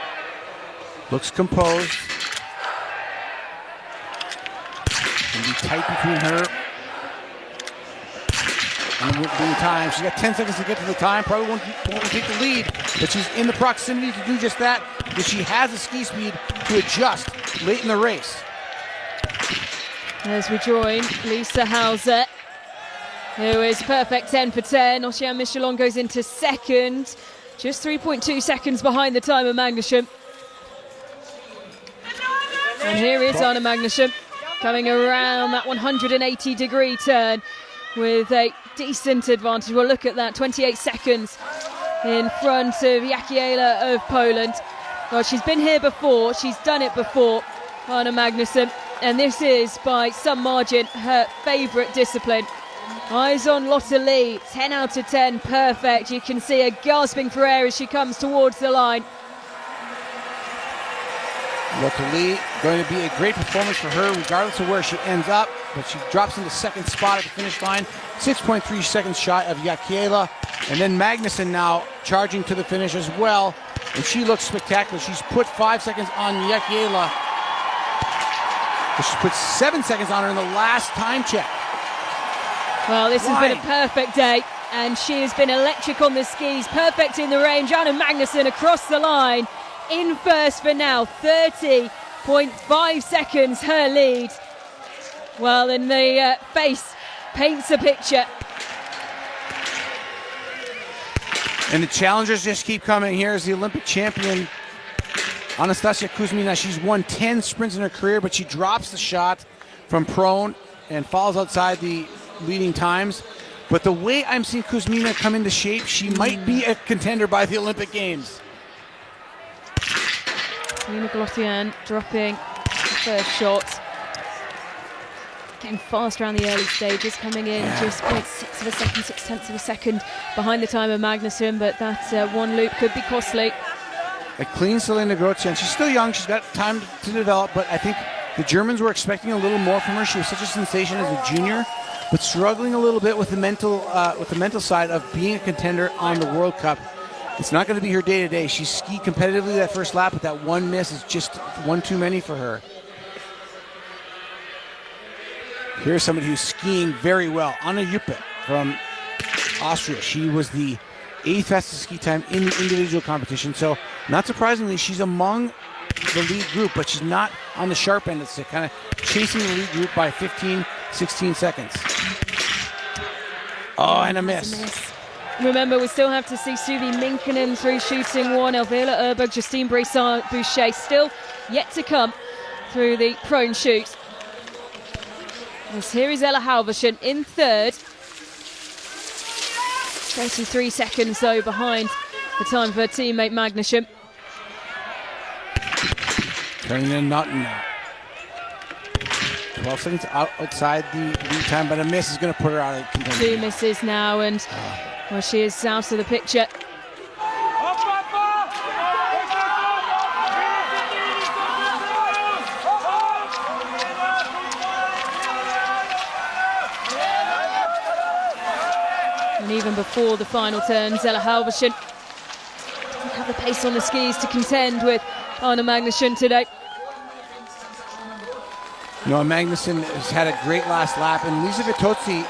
Looks composed. Can be tight between her and the time. She's got 10 seconds to get to the time. Probably won't take the lead, but she's in the proximity to do just that because she has the ski speed to adjust late in the race. As we join Lisa Hauser, who is perfect 10 for 10. Oceane Michelon goes into second, just 3.2 seconds behind the time of Magnussen. And here is Anna Magnussen coming around that 180-degree turn with a decent advantage. Well, look at that, 28 seconds in front of Jääkielä of Poland. Well, she's been here before, she's done it before, Anna Magnussen, and this is by some margin her favourite discipline. Eyes on Lotte Lee, 10 out of 10, perfect. You can see her gasping for air as she comes towards the line. Lotte Lee, going to be a great performance for her regardless of where she ends up, but she drops into second spot at the finish line, 6.3 seconds shy of Jääkielä, and then Magnussen now charging to the finish as well, and she looks spectacular. She's put 5 seconds on Jääkielä, but she's put 7 seconds on her in the last time check. Well, this has been a perfect day, and she has been electric on the skis, perfect in the range. Anna Magnussen across the line, in first for now, 30.5 seconds her lead. Well, and the face paints a picture. And the challengers just keep coming. Here's the Olympic champion, Anastasia Kuzmina. She's won 10 sprints in her career, but she drops the shot from prone and falls outside the leading times. But the way I'm seeing Kuzmina come into shape, she might be a contender by the Olympic Games. Nina Glotian dropping the first shot. Getting fast around the early stages, coming in just 0.6 of a second, 0.6 of a second behind the time of Magnussen, but that one loop could be costly. A clean Selena Grotian. She's still young, she's got time to develop, but I think the Germans were expecting a little more from her. She was such a sensation as a junior, but struggling a little bit with the mental side of being a contender on the World Cup. It's not going to be her day-to-day. She skied competitively that first lap, but that one miss is just one too many for her. Here's somebody who's skiing very well. Anna Juppe from Austria. She was the 8th fastest ski time in the individual competition. So, not surprisingly, she's among the lead group, but she's not on the sharp end of the stick, kind of chasing the lead group by 15, 16 seconds. Oh, and a miss. Remember, we still have to see Suvi Minkinen through shooting one. Elvira Erberg, Justine Bressard-Boucher still yet to come through the prone shoot. As here is Ella Halvorsen in third. 33 seconds though behind the time of her teammate Magnussen. Turning in Naughton now. 12 seconds outside the lead time, but a miss is going to put her out of contention. 2 misses now, and well, she is out of the picture. And even before the final turns, Ella Halvorsen doesn't have the pace on the skis to contend with Anna Magnussen today. Noah Magnussen has had a great last lap, and Lisa Vitozzi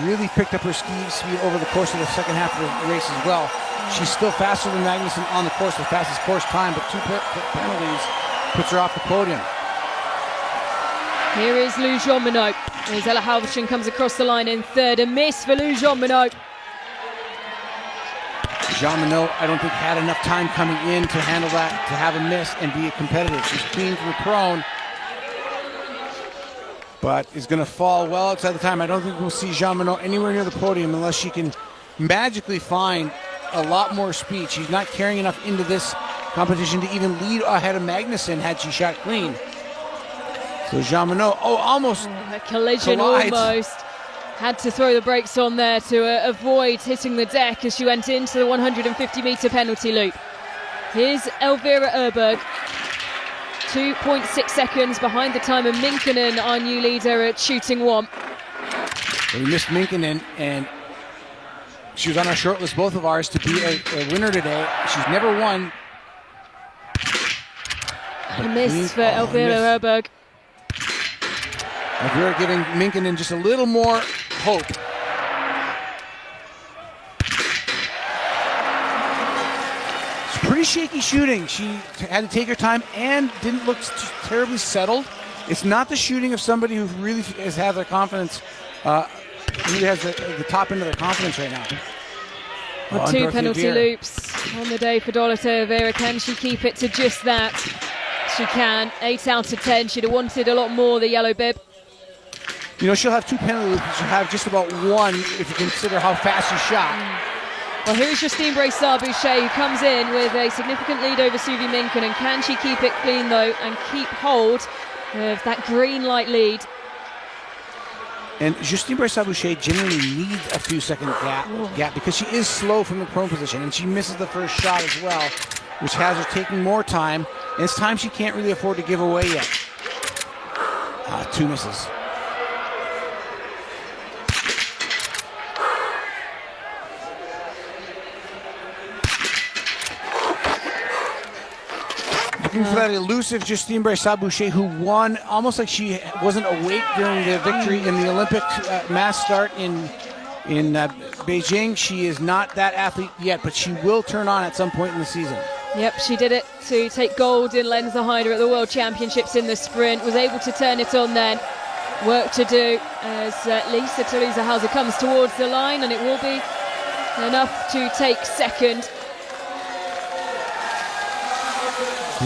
really picked up her ski speed over the course of the second half of the race as well. She's still faster than Magnussen on the course, the fastest course time, but 2 penalties puts her off the podium. Here is Lou Jean-Minot as Ella Halvorsen comes across the line in third. A miss for Lou Jean-Minot. Jean-Minot, I don't think, had enough time coming in to handle that, to have a miss and be competitive. She's clean from the prone, but is going to fall well outside the time. I don't think we'll see Jean-Minot anywhere near the podium unless she can magically find a lot more speed. She's not carrying enough into this competition to even lead ahead of Magnussen had she shot clean. So Jean-Minot, almost a collision collides. almost. Had to throw the brakes on there to avoid hitting the deck as she went into the 150-metre penalty loop. Here's Elvira Erberg. 2.6 seconds behind the time of Minkinen, our new leader at shooting one. We missed Minkinen, and she was on our short list, both of ours, to be a winner today. She's never won. A miss for Elvira Erberg. Elvira giving Minkinen just a little more hope. It's pretty shaky shooting. She had to take her time and didn't look terribly settled. It's not the shooting of somebody who really has had their confidence, really has the top end of their confidence right now. Well, 2 penalty loops on the day for Dorota Elvira. Can she keep it to just that? She can. 8 out of 10. She'd have wanted a lot more, the yellow bib. You know, she'll have 2 penalty loops. She'll have just about 1 if you consider how fast she shot. Well, here's Justine Bressard-Boucher, who comes in with a significant lead over Suvi Minkinen. Can she keep it clean, though, and keep hold of that green light lead? And Justine Bressard-Boucher generally needs a few second gap because she is slow from the prone position, and she misses the first shot as well, which has her taking more time. And it's time she can't really afford to give away yet. 2 misses. Looking for that elusive Justine Bressard-Boucher, who won almost like she wasn't awake during the victory in the Olympic mass start in Beijing. She is not that athlete yet, but she will turn on at some point in the season. Yep, she did it to take gold in Lenzerheide at the World Championships in the sprint. Was able to turn it on then. Work to do as Lisa Toulouse-Hauser comes towards the line, and it will be enough to take second.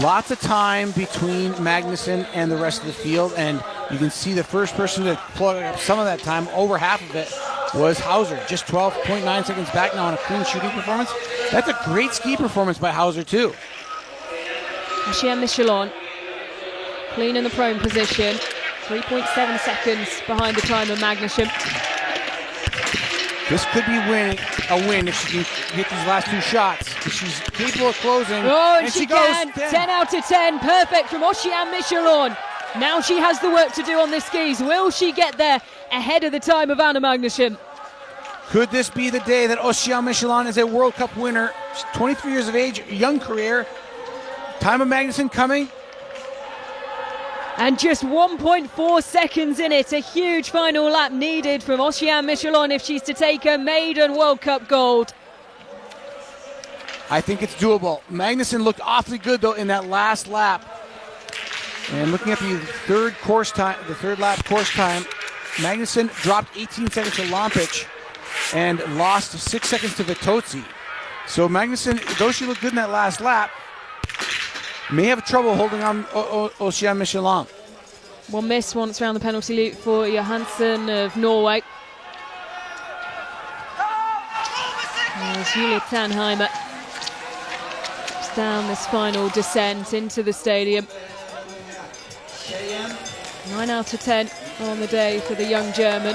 Lots of time between Magnussen and the rest of the field, and you can see the first person to plug up some of that time, over half of it, was Hauser. Just 12.9 seconds back now on a clean shooting performance. That's a great ski performance by Hauser, too. Oceane Michelon, clean in the prone position. 3.7 seconds behind the time of Magnussen. This could be a win if she can hit these last 2 shots. She's capable of closing. Oh, and she goes can. 10 out of 10. Perfect from Oceane Michelon. Now she has the work to do on the skis. Will she get there ahead of the time of Anna Magnussen? Could this be the day that Oceane Michelon is a World Cup winner? She's 23 years of age, young career. Time of Magnussen coming. And just 1.4 seconds in it. A huge final lap needed from Oceane Michelon if she's to take her maiden World Cup gold. I think it's doable. Magnussen looked awfully good, though, in that last lap. And looking at the third lap course time, Magnuson dropped 18 seconds to Lampic and lost 6 seconds to Vitozzi. So Magnuson, though she looked good in that last lap, may have trouble holding on Ocean Michelin. One miss once around the penalty loop for Johansson of Norway. As Julia Tannheimer down this final descent into the stadium. 9 out of 10 on the day for the young German.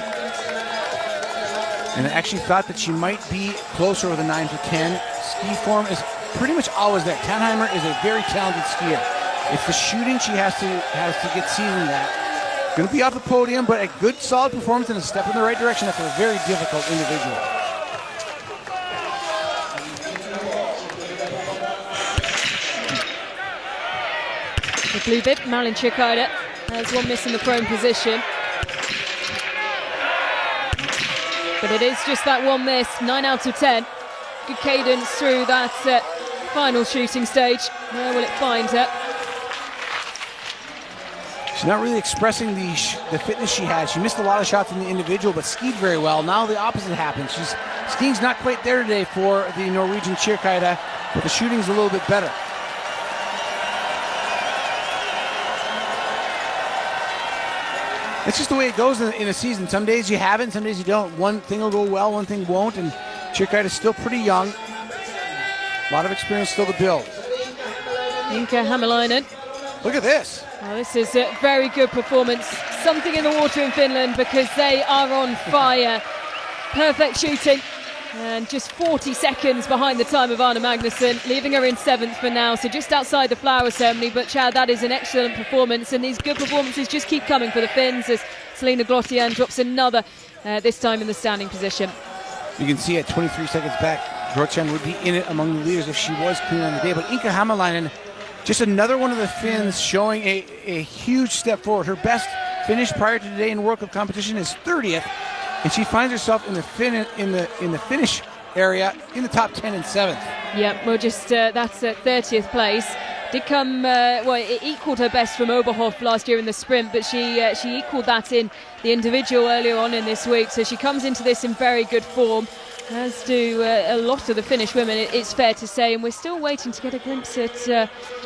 And I actually thought that she might be closer with a 9 for 10. Ski form is pretty much always there. Tannheimer is a very talented skier. It's the shooting she has to get seasoned at. Going to be off the podium, but a good solid performance and a step in the right direction after a very difficult individual. The blue bib, Malin Chikada, has one miss in the prone position. But it is just that one miss, 9 out of 10. Good cadence through that final shooting stage. Where will it find her? She's not really expressing the fitness she had. She missed a lot of shots in the individual, but skied very well. Now the opposite happens. Skiing's not quite there today for the Norwegian Chikada, but the shooting's a little bit better. It's just the way it goes in a season. Some days you have it, and some days you don't. One thing will go well, one thing won't, and Chikada is still pretty young. A lot of experience still to build. Inka Hämäläinen. Look at this. Oh, this is a very good performance. Something in the water in Finland because they are on fire. Perfect shooting. And just 40 seconds behind the time of Anna Magnusson, leaving her in 7th for now, so just outside the flower ceremony. But Chad, that is an excellent performance, and these good performances just keep coming for the Finns as Selina Glottian drops another, this time in the standing position. You can see at 23 seconds back, Glottian would be in it among the leaders if she was clean on the day. But Inka Hämäläinen, just another one of the Finns showing a huge step forward. Her best finish prior to today in World Cup competition is 30th. And she finds herself in the finish area in the top 10 and 7th. Yeah, well, just that's at 30th place. Did come, it equalled her best from Oberhof last year in the sprint, but she equalled that in the individual earlier on in this week. So she comes into this in very good form, as do a lot of the Finnish women, it's fair to say. And we're still waiting to get a glimpse at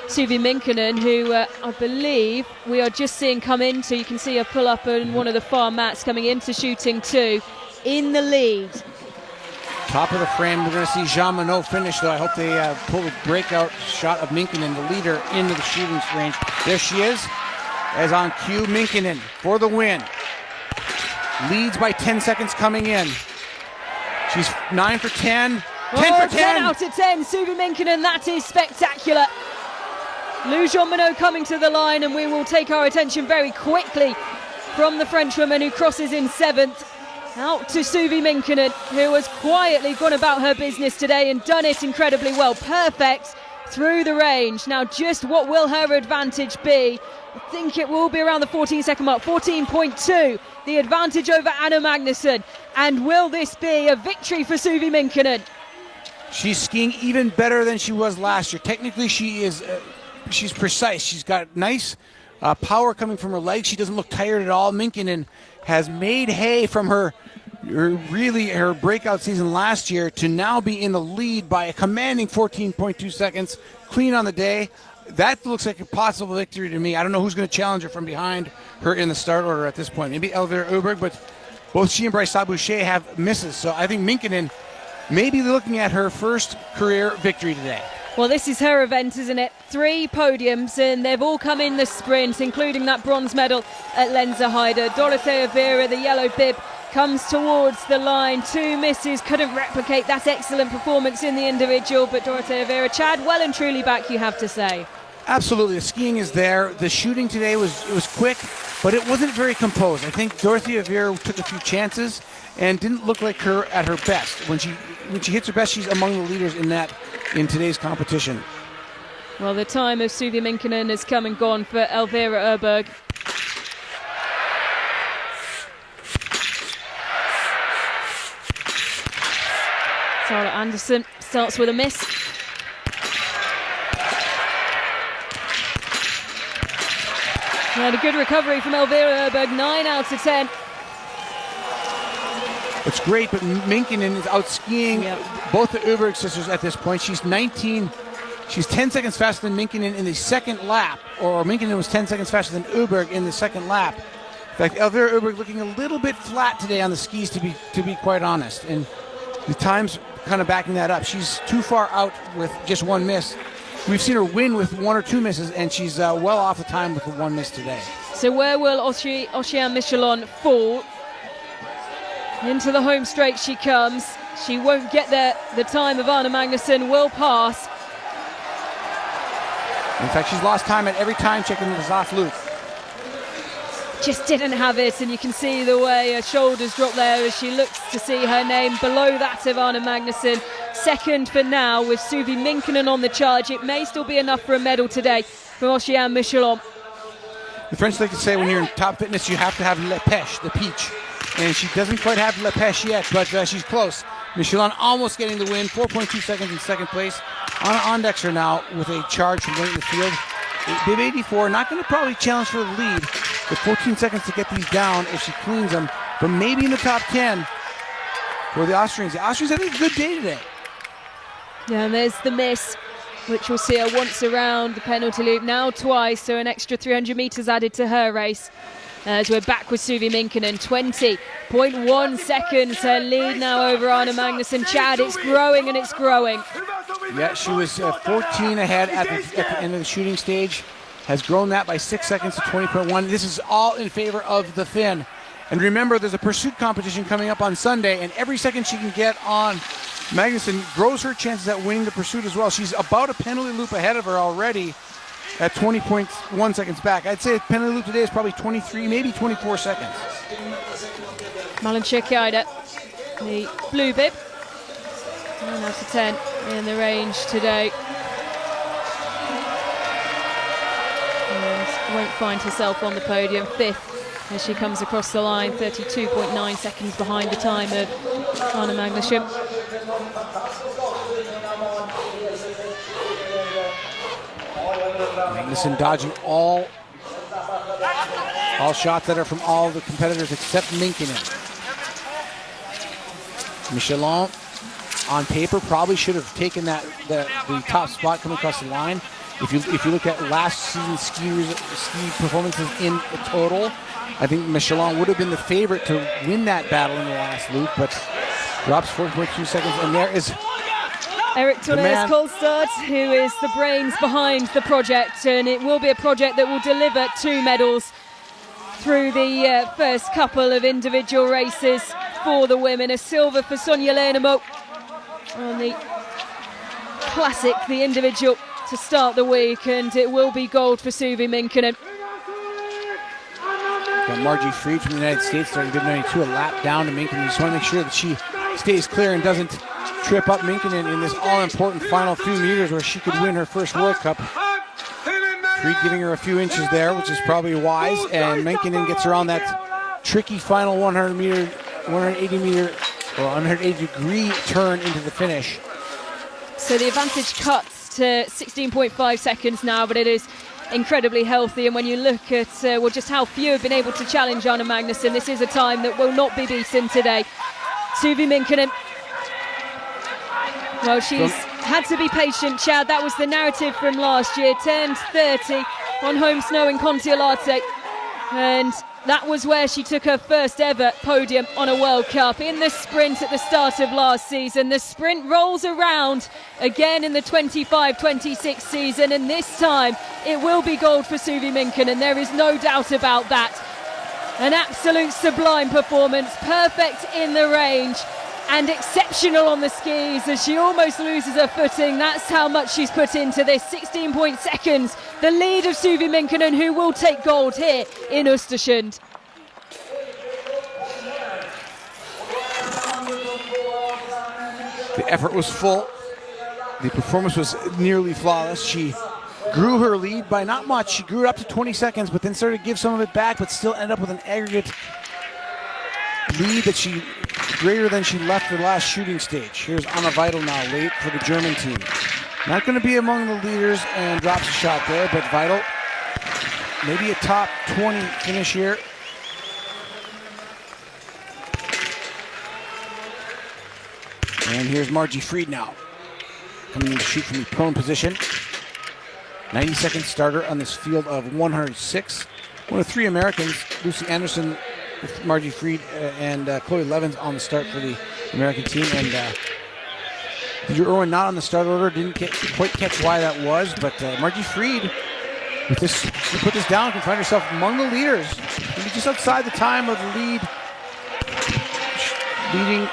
Suvi Minkkinen, who I believe we are just seeing come in. So you can see her pull up on one of the far mats coming into shooting 2 in the lead. Top of the frame, we're going to see Jean Monod finish, though. I hope they pull a breakout shot of Minkkinen, the leader, into the shooting range. There she is, as on cue. Minkkinen for the win. Leads by 10 seconds coming in. She's 9 for 10. 10 for 10. 10 out of 10. Suvi Minkkinen, that is spectacular. Lou Jean Monod coming to the line, and we will take our attention very quickly from the Frenchwoman who crosses in 7th. Out to Suvi Minkkinen, who has quietly gone about her business today and done it incredibly well. Perfect through the range. Now, just what will her advantage be? I think it will be around the 14-second mark, 14.2, the advantage over Anna Magnusson. And will this be a victory for Suvi Minkkinen? She's skiing even better than she was last year. Technically, she's precise. She's got nice power coming from her legs. She doesn't look tired at all. Minkkinen has made hay from her breakout season last year to now be in the lead by a commanding 14.2 seconds, clean on the day. That looks like a possible victory to me. I don't know who's going to challenge her from behind her in the start order at this point. Maybe Elvira Öberg, but both she and Bryce Labouche have misses. So I think Minkkinen may be looking at her first career victory today. Well, this is her event, isn't it? 3 podiums, and they've all come in the sprint, including that bronze medal at Lenzerheide. Dorothea Vera, the yellow bib, comes towards the line. 2 misses, couldn't replicate that excellent performance in the individual, but Dorothea Vera, Chad, well and truly back, you have to say. Absolutely, the skiing is there. The shooting today was quick, but it wasn't very composed. I think Dorothea Vera took a few chances and didn't look like her at her best. When she hits her best, she's among the leaders in today's competition. Well, the time of Suvi Minkkinen has come and gone for Elvira Öberg. Sarah Anderson starts with a miss. And a good recovery from Elvira Öberg, 9 out of 10. It's great, but Minkinen is out skiing both the Öberg sisters at this point. She's 19. She's 10 seconds faster than Minkinen in the second lap, or Minkinen was 10 seconds faster than Öberg in the second lap. In fact, Elvira Öberg looking a little bit flat today on the skis, to be quite honest, and the time's kind of backing that up. She's too far out with just one miss. We've seen her win with 1 or 2 misses, and she's well off the time with the 1 miss today. So where will Ocean Michelon fall? Into the home straight she comes. She won't get there. The time of Arne Magnusson will pass. In fact, she's lost time at every time check in the soft loop. Just didn't have it, and you can see the way her shoulders drop there as she looks to see her name below that of Arne Magnusson. Second for now with Suvi Minkinen on the charge. It may still be enough for a medal today from Ocean Michelon. The French like to say when you're in top fitness, you have to have le pêche, the peach. And she doesn't quite have le pêche yet, but she's close. Michelon almost getting the win, 4.2 seconds in second place. Anna Ondexer now with a charge from late in the field. Bib 84, not going to probably challenge for the lead, with 14 seconds to get these down if she cleans them, but maybe in the top 10 for the Austrians. The Austrians having a good day today. Yeah, and there's the miss, which we'll see her once around the penalty loop, now twice, so an extra 300 metres added to her race. As we're back with Suvi Minkinen, 20.1 seconds, her lead now over Arne Magnusson. Chad, it's growing and it's growing. Yeah, she was 14 ahead at the end of the shooting stage, has grown that by 6 seconds to 20.1. This is all in favor of the Finn. And remember, there's a pursuit competition coming up on Sunday, and every second she can get on Magnusson grows her chances at winning the pursuit as well. She's about a penalty loop ahead of her already at 20.1 seconds back. I'd say the penalty loop today is probably 23, maybe 24 seconds. Malin Chikayda, the blue bib, 9 out of 10 in the range today. And won't find herself on the podium, 5th as she comes across the line, 32.9 seconds behind the time of Arne Magnusson. Magnusson dodging all shots that are from all the competitors except Minkinen. Michelon, on paper, probably should have taken the top spot coming across the line. If you look at last season's ski performances in total, I think Michelon would have been the favorite to win that battle in the last loop, but drops 4.2 seconds, and there is Erik Tornes Kolstad, who is the brains behind the project, and it will be a project that will deliver 2 medals through the first couple of individual races for the women. A silver for Sonja Lennemo on the classic, the individual, to start the week, and it will be gold for Suvi Minkinen. Got Margie Freed from the United States starting bib 92, a lap down to Minkinen. You just want to make sure that she stays clear and doesn't trip up Minkinen in this all-important final few meters where she could win her first World Cup. Freed giving her a few inches there, which is probably wise, and Minkinen gets her on that tricky final 180 degree turn into the finish. So the advantage cuts to 16.5 seconds now, but it is incredibly healthy, and when you look at just how few have been able to challenge Arne Magnusson, this is a time that will not be beaten today. Suvi Minkinen, well, she's had to be patient, Chad. That was the narrative from last year. Turned 30 on home snow in Kontiolahti, and that was where she took her first ever podium on a World Cup in the sprint at the start of last season. The sprint rolls around again in the 25-26 season, and this time it will be gold for Suvi Minkinen. There is no doubt about that. An absolute sublime performance, perfect in the range and exceptional on the skis as she almost loses her footing. That's how much she's put into this. 16 seconds, the lead of Suvi Minkinen, who will take gold here in Ostersund. The effort was full. The performance was nearly flawless. She grew her lead by not much. She grew it up to 20 seconds, but then started to give some of it back, but still ended up with an aggregate lead that she greater than she left the last shooting stage. Here's Anna Weidel now, late for the German team. Not going to be among the leaders and drops a shot there, but Weidel maybe a top 20 finish here. And here's Margie Fried now, coming in to shoot from the prone position. 92nd starter on this field of 106. One of 3 Americans, Lucy Anderson, Margie Fried, and Chloe Levins on the start for the American team. And Peter Irwin not on the start order, didn't quite catch why that was, but Margie Fried, with this, to put this down, can find herself among the leaders. Maybe just outside the time of the leading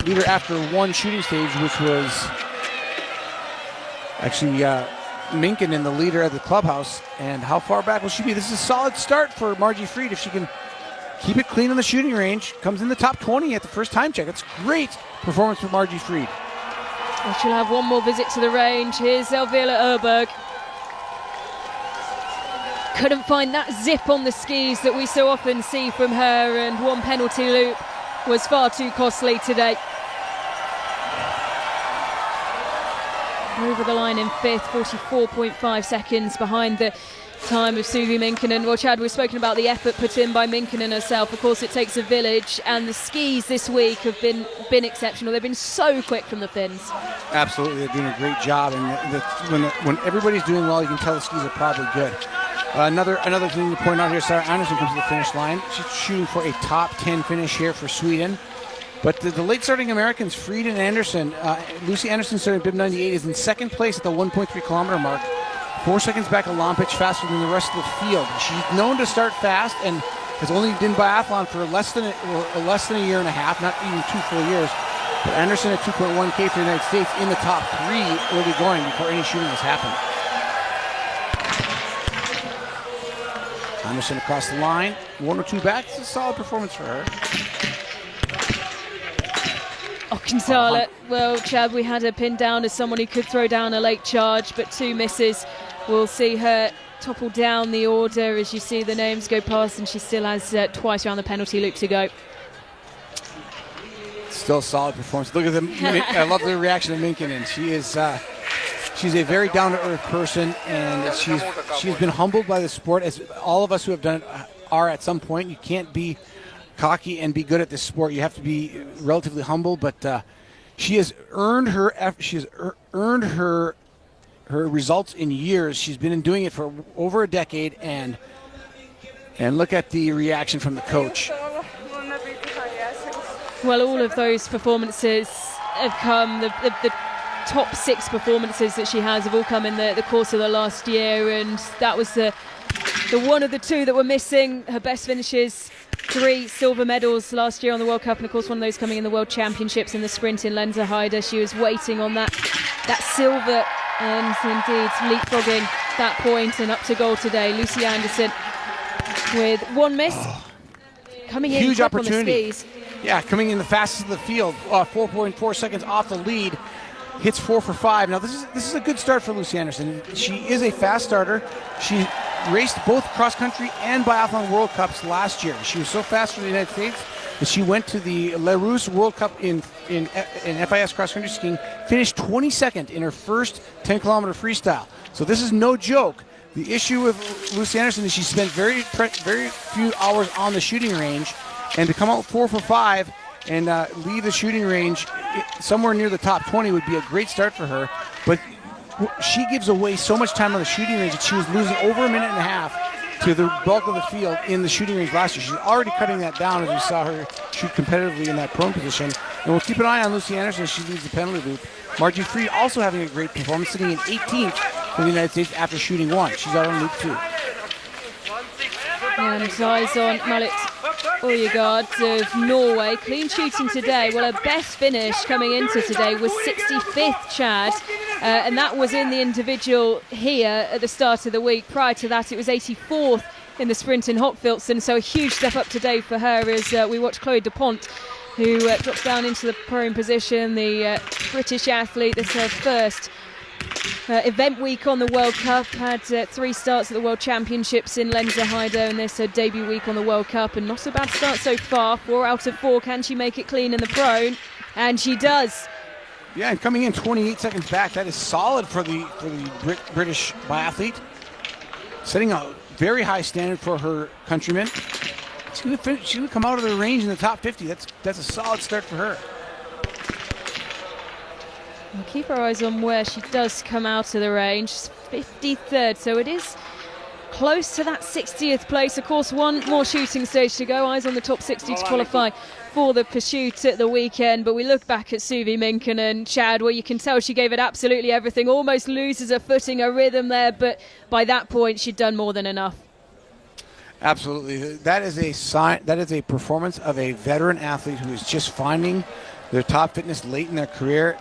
leader after one shooting stage, which was actually Minkin in the leader at the clubhouse. And how far back will she be? This is a solid start for Margie Fried if she can keep it clean on the shooting range. Comes in the top 20 at the first time check. It's great performance from Margie Fried. Well, she'll have one more visit to the range. Here's Elvira Erberg. Couldn't find that zip on the skis that we so often see from her, and one penalty loop was far too costly today. Over the line in 5th, 44.5 seconds behind the time of Suvi Minkinen. Well, Chad, we've spoken about the effort put in by Minkinen herself. Of course, it takes a village, and the skis this week have been exceptional. They've been so quick from the Finns. Absolutely, they're doing a great job, and when everybody's doing well, you can tell the skis are probably good. Another thing to point out here, Sarah Anderson comes to the finish line. She's shooting for a top 10 finish here for Sweden. But the late starting Americans, Fried and Anderson, Lucy Anderson starting bib 98, is in second place at the 1.3 kilometer mark. 4 seconds back of Lompic, faster than the rest of the field. She's known to start fast and has only been biathlon for less than a year and a half, not even 2 full years. But Anderson at 2.1K for the United States in the top 3 early going before any shooting has happened. Anderson across the line, 1 or 2 back. It's a solid performance for her. Ockenthaler, well, Chad, we had her pinned down as someone who could throw down a late charge, but 2 misses. We'll see her topple down the order as you see the names go past, and she still has twice around the penalty loop to go. Still a solid performance. Look at them. I love the reaction of Minkinen. She's a very down-to-earth person, and she's been humbled by the sport, as all of us who have done it are at some point. You can't be cocky and be good at this sport. You have to be relatively humble, but she has earned her results in years. She's been doing it for over a decade, and look at the reaction from the coach. Well, all of those performances have come, the top 6 performances that she has have all come in the course of the last year, and that was the one of the 2 that were missing. Her best finishes, 3 silver medals last year on the World Cup, and of course one of those coming in the World Championships in the sprint in Lenzerheide. She was waiting on that silver, and indeed leapfrogging that point and up to goal today. Lucy Anderson with 1 miss, coming in huge top on opportunity. the skis. Yeah, coming in the fastest of the field, 4.4 seconds off the lead. Hits 4 for 5. Now this is a good start for Lucy Anderson. She is a fast starter. She raced both cross country and biathlon World Cups last year. She was so fast for the United States that she went to the Larousse World Cup in FIS cross country skiing, finished 22nd in her first 10 kilometer freestyle. So this is no joke. The issue with Lucy Anderson is she spent very few hours on the shooting range, and to come out 4 for 5 and leave the shooting range somewhere near the top 20 would be a great start for her. But she gives away so much time on the shooting range that she was losing over a minute and a half to the bulk of the field in the shooting range last year. She's already cutting that down as we saw her shoot competitively in that prone position. And we'll keep an eye on Lucy Anderson as she leads the penalty loop. Margie Fried also having a great performance, sitting in 18th for the United States after shooting 1. She's out on loop 2. And eyes on Marit Øygaard of Norway. Clean shooting today. Well, her best finish coming into today was 65th, Chad. And that was in the individual here at the start of the week. Prior to that, it was 84th in the sprint in Hochfilzen. So a huge step up today for her as we watch Chloe Dupont, who drops down into the prone position. The British athlete, this is her first event week on the World Cup, had 3 starts at the World Championships in Lenzerheide, and this her debut week on the World Cup, and not a bad start so far. 4 out of 4. Can she make it clean in the prone? And she does. Yeah, and coming in 28 seconds back, that is solid for the British biathlete. Setting a very high standard for her countrymen. She would come out of the range in the top 50. That's a solid start for her. We'll keep our eyes on where she does come out of the range. 53rd, so it is close to that 60th place. Of course, one more shooting stage to go. Eyes on the top 60 to qualify for the pursuit at the weekend. But we look back at Suvi Minkkinen, Chad, where you can tell she gave it absolutely everything. Almost loses her footing, her rhythm there, but by that point she'd done more than enough. Absolutely. That is a sign. That is a performance of a veteran athlete who is just finding their top fitness late in their career.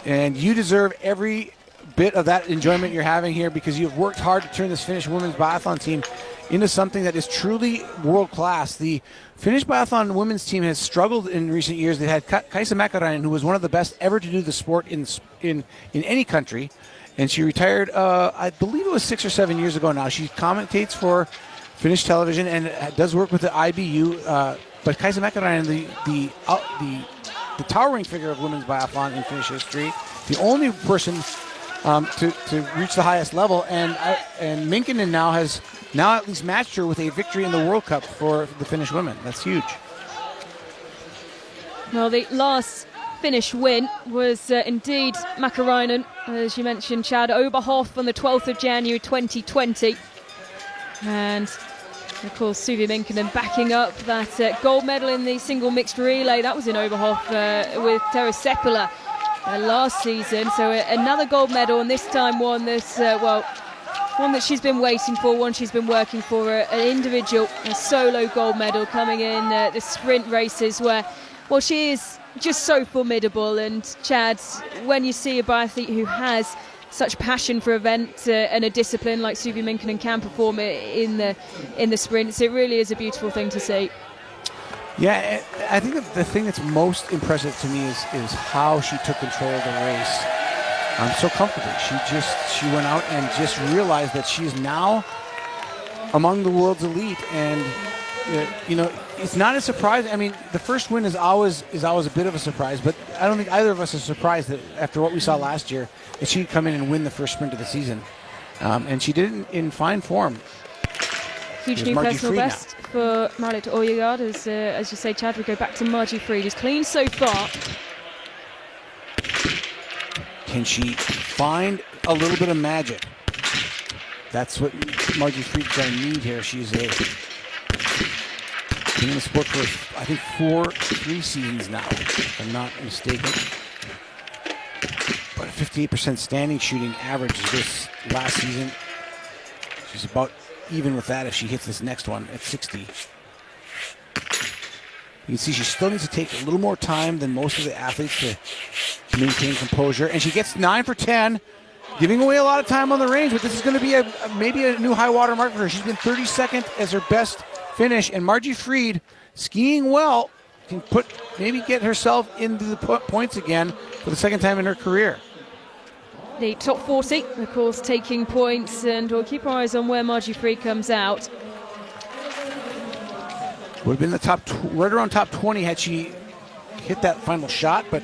And you deserve every bit of that enjoyment you're having here, because you've worked hard to turn this Finnish women's biathlon team into something that is truly world class. The Finnish biathlon women's team has struggled in recent years. They had Kaisa Mäkäräinen, who was one of the best ever to do the sport in any country, and she retired, I believe it was 6 or 7 years ago now. She commentates for Finnish television and does work with the IBU. But Kaisa Mäkäräinen, the towering figure of women's biathlon in Finnish history, the only person to reach the highest level, and Minkkinen now has at least matched her with a victory in the World Cup for the Finnish women. That's huge. Well, the last Finnish win was indeed Mäkäräinen, as you mentioned, Chad, Oberhof on the 12th of January 2020. And of course, Suvi Minkkinen backing up that gold medal in the single mixed relay. That was in Oberhof with Tero Seppälä last season. So another gold medal, and this time one that's, one that she's been waiting for, one she's been working for, an individual, a solo gold medal coming in the sprint races where, well, she is just so formidable. And Chad, when you see a biathlete who has such passion for event and a discipline like Suvi Minkkinen can perform in the sprints, it really is a beautiful thing to see. Yeah, I think that the thing that's most impressive to me is how she took control of the race. So comfortably. She went out and just realized that she is now among the world's elite, and it's not a surprise. I mean, the first win is always a bit of a surprise, but I don't think either of us is surprised that after what we saw last year, that she'd come in and win the first sprint of the season. And she did it in fine form. Huge new personal best for Marit Øygaard. As you say, Chad, we go back to Margie Fried, who's clean so far. Can she find a little bit of magic? That's what Margie Fried's going to need here. She's been in the sport for, I think, 3 seasons now, if I'm not mistaken. But a 58% standing shooting average this last season. She's about even with that if she hits this next one at 60. You can see she still needs to take a little more time than most of the athletes to maintain composure. And she gets 9 for 10, giving away a lot of time on the range, but this is going to be maybe a new high water mark for her. She's been 32nd as her best finish, and Margie Fried, skiing well, can maybe get herself into the points again for the second time in her career. The top 40, of course, taking points, and we'll keep our eyes on where Margie Fried comes out. Would have been the right around top 20 had she hit that final shot, but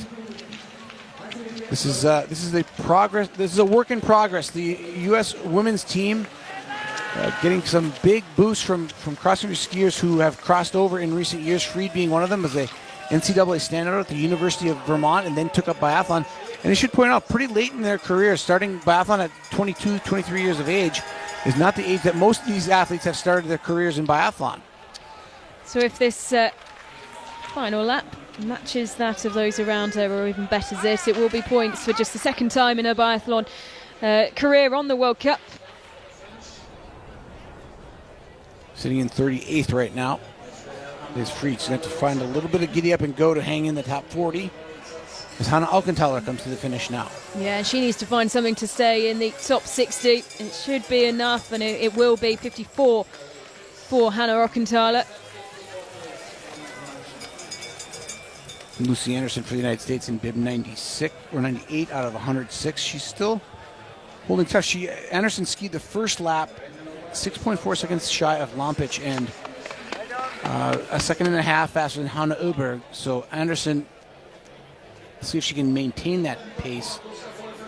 this is a progress. This is a work in progress. The U.S. women's team getting some big boosts from cross-country skiers who have crossed over in recent years. Fried being one of them, as a NCAA standout at the University of Vermont, and then took up biathlon. And I should point out, pretty late in their career, starting biathlon at 22, 23 years of age is not the age that most of these athletes have started their careers in biathlon. So if this final lap matches that of those around her, or even betters it will be points for just the second time in her biathlon career on the World Cup. Sitting in 38th right now is Fried. She's going to have to find a little bit of giddy up and go to hang in the top 40. As Hanna Alcantara comes to the finish now. Yeah, she needs to find something to stay in the top 60. It should be enough, and it will be 54 for Hanna Alcantara. Lucy Anderson for the United States in bib 96 or 98 out of 106. She's still holding tough. Anderson skied the first lap 6.4 seconds shy of Lampic and a second and a half faster than Hanna Öberg. So Anderson, let's see if she can maintain that pace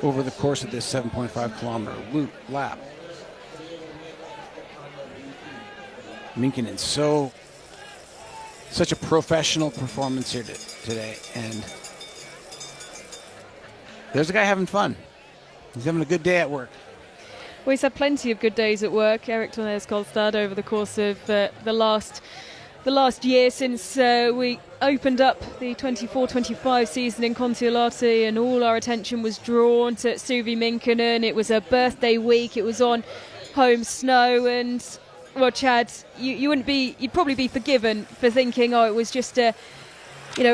over the course of this 7.5 kilometer lap. Minkinen, such a professional performance here today. And there's a guy having fun. He's having a good day at work. Well, he's had plenty of good days at work, Erik Tornez Kolstad, over the course of the last year since we opened up the 24-25 season in Kontiolahti, and all our attention was drawn to Suvi Minkinen. It was a birthday week. It was on home snow, and well, Chad, you'd probably be forgiven for thinking, oh, it was just a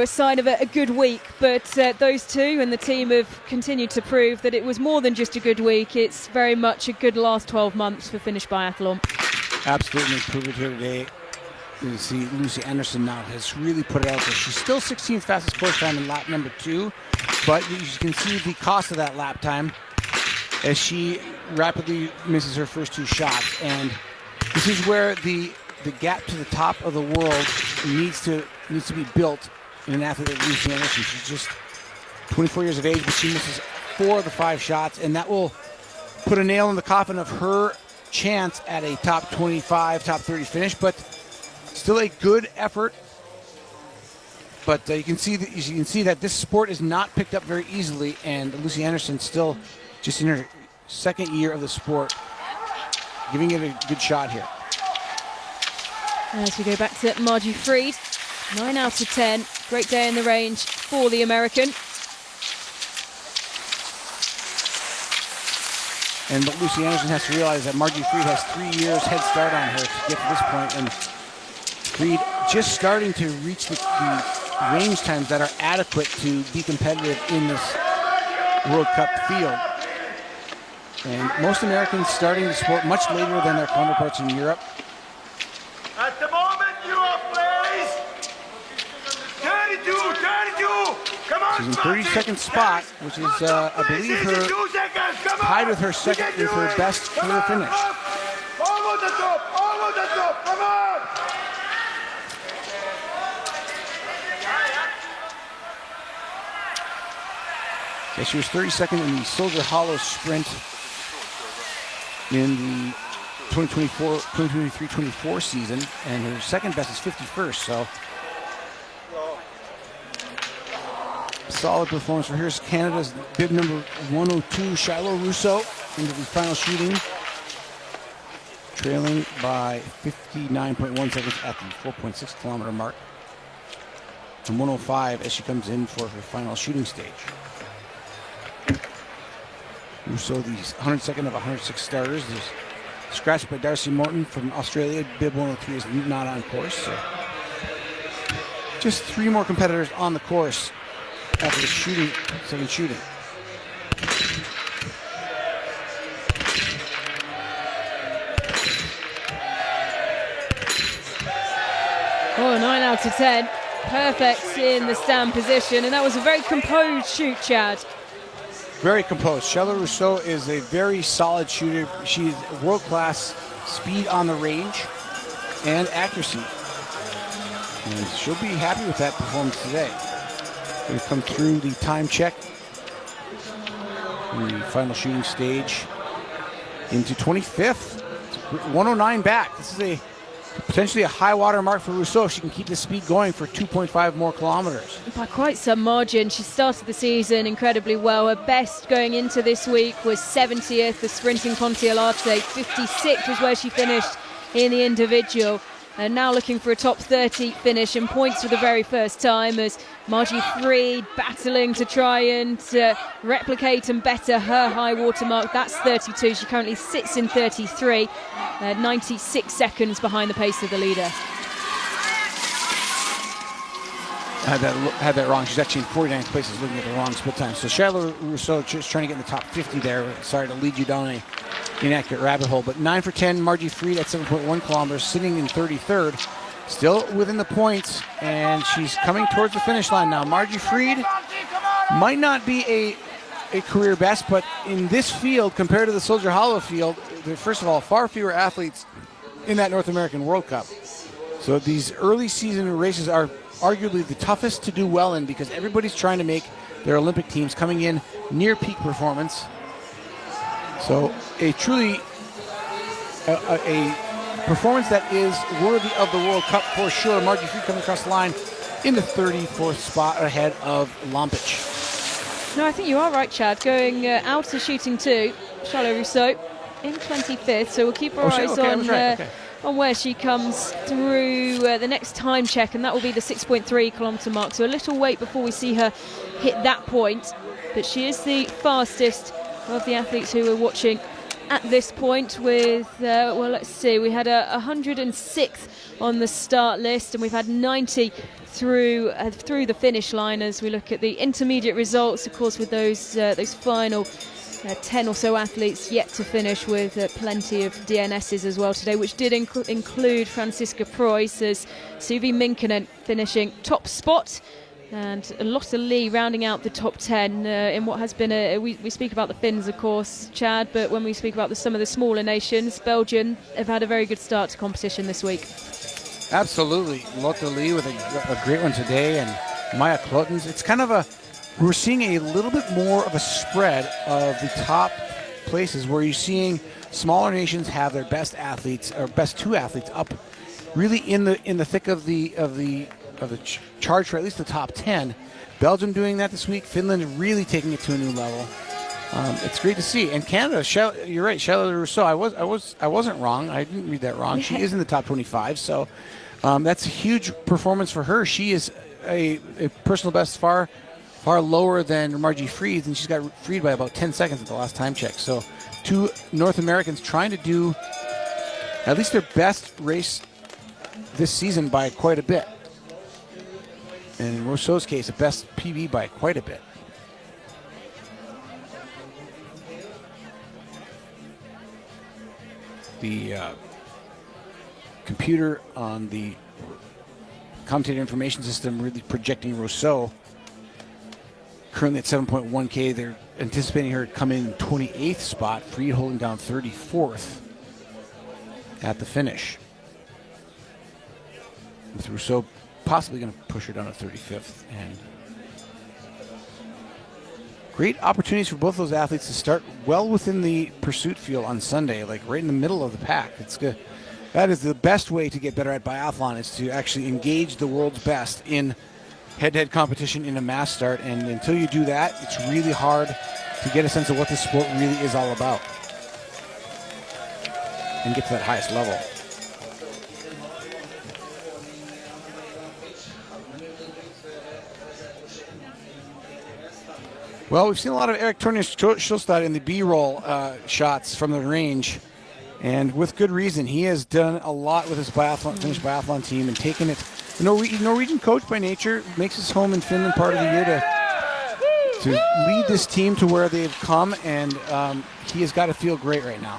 sign of a good week. But those two and the team have continued to prove that it was more than just a good week. It's very much a good last 12 months for Finnish biathlon. Absolutely proved it here today. You see Lucy Anderson now has really put it out there. She's still 16th fastest course time in lap number 2, but you can see the cost of that lap time as she rapidly misses her first 2 shots. And this is where the gap to the top of the world needs to be built in an athlete like Lucy Anderson. She's just 24 years of age, but she misses 4 of the 5 shots, and that will put a nail in the coffin of her chance at a top 25, top 30 finish. But still a good effort. But you can see that this sport is not picked up very easily, and Lucy Anderson still just in her second year of the sport, giving it a good shot here. As we go back to Margie Fried, 9 out of 10. Great day in the range for the American. And what Lucy Anderson has to realize that Margie Fried has 3 years head start on her to get to this point, and Fried just starting to reach the range times that are adequate to be competitive in this World Cup field. And most Americans starting the sport much later than their counterparts in Europe. At the moment, you are placed 32. Come on, she's in 32nd spot, which is, I believe, her tied with her best career finish. Over the top, come on! Yeah, she was 32nd in the Soldier Hollow sprint in the 2023-24 season, and her second best is 51st, so solid performance for her. Here's Canada's bib number 102, Shiloh Rousseau, into the final shooting, trailing by 59.1 seconds at the 4.6 kilometer mark, and 105 as she comes in for her final shooting stage. Rousseau, the 102nd of 106 starters, is scratched by Darcy Morton from Australia. Bib 103 is not on course. So just 3 more competitors on the course after the second shooting. Oh, 9 out of 10. Perfect in the stand position, and that was a very composed shoot, Chad. Very composed. Shiloh Rousseau is a very solid shooter. She's world-class speed on the range and accuracy. And she'll be happy with that performance today. Going to come through the time check in the final shooting stage into 25th. 109 back. This is potentially a high water mark for Rousseau if she can keep the speed going for 2.5 more kilometers. By quite some margin. She started the season incredibly well. Her best going into this week was 70th, the sprint in Kontiolahti. 56th was where she finished in the individual. And now looking for a top 30 finish and points for the very first time as Margie Fried battling to try and replicate and better her high water mark. That's 32. She currently sits in 33, 96 seconds behind the pace of the leader. I had that wrong. She's actually in 49th place, is looking at the wrong split time. So Shiloh Rousseau just trying to get in the top 50 there. Sorry to lead you down an inaccurate rabbit hole. But 9 for 10, Margie Fried at 7.1 kilometers, sitting in 33rd. Still within the points, and she's coming towards the finish line now. Margie Fried might not be a career best, but in this field, compared to the Soldier Hollow field, first of all, far fewer athletes in that North American World Cup. So these early season races are arguably the toughest to do well in because everybody's trying to make their Olympic teams coming in near peak performance. So a truly a performance that is worthy of the World Cup for sure. Margie Freed coming across the line in the 34th spot ahead of Lampic. No, I think you are right, Chad. Going out to shooting 2, Charlotte Rousseau in 25th. So we'll keep our eyes on where she comes through the next time check, and that will be the 6.3 kilometre mark. So a little wait before we see her hit that point. But she is the fastest of the athletes who we're watching at this point with, well, let's see, we had a 106th on the start list, and we've had 90 through the finish line as we look at the intermediate results, of course, with those final 10 or so athletes yet to finish, with plenty of DNSs as well today, which did include Franziska Preuss, as Suvi Minkinen finishing top spot, and Lotte Lee rounding out the top 10 in what has been we speak about the Finns, of course, Chad, but when we speak about some of the smaller nations, Belgium have had a very good start to competition this week. Absolutely. Lotte Lee with a great one today, and Maya Klotens. It's kind of we're seeing a little bit more of a spread of the top places where you're seeing smaller nations have their best athletes, or best 2 athletes up really in the thick of the charge for at least the top 10. Belgium doing that this week. Finland really taking it to a new level. It's great to see. And Canada, you're right, Charlotte Rousseau. I wasn't wrong. I didn't read that wrong. She is in the top 25. So that's a huge performance for her. She is a personal best far lower than Margie Freed, and she's got freed by about 10 seconds at the last time check. So 2 North Americans trying to do at least their best race this season by quite a bit. And in Rousseau's case, the best PB by quite a bit. The computer on the commentator information system really projecting Rousseau currently at 7.1K. They're anticipating her to come in 28th spot, Freed holding down 34th at the finish, with Rousseau possibly going to push her down to 35th. And great opportunities for both those athletes to start well within the pursuit field on Sunday, like right in the middle of the pack. It's good. That is the best way to get better at biathlon, is to actually engage the world's best in head-to-head competition in a mass start. And until you do that, it's really hard to get a sense of what the sport really is all about and get to that highest level. Well, we've seen a lot of Erik Tornius-Schulstad in the B-roll shots from the range, and with good reason. He has done a lot with his Finnish biathlon team and taken it. The Norwegian coach by nature, makes his home in Finland part of the year to lead this team to where they've come, and he has got to feel great right now.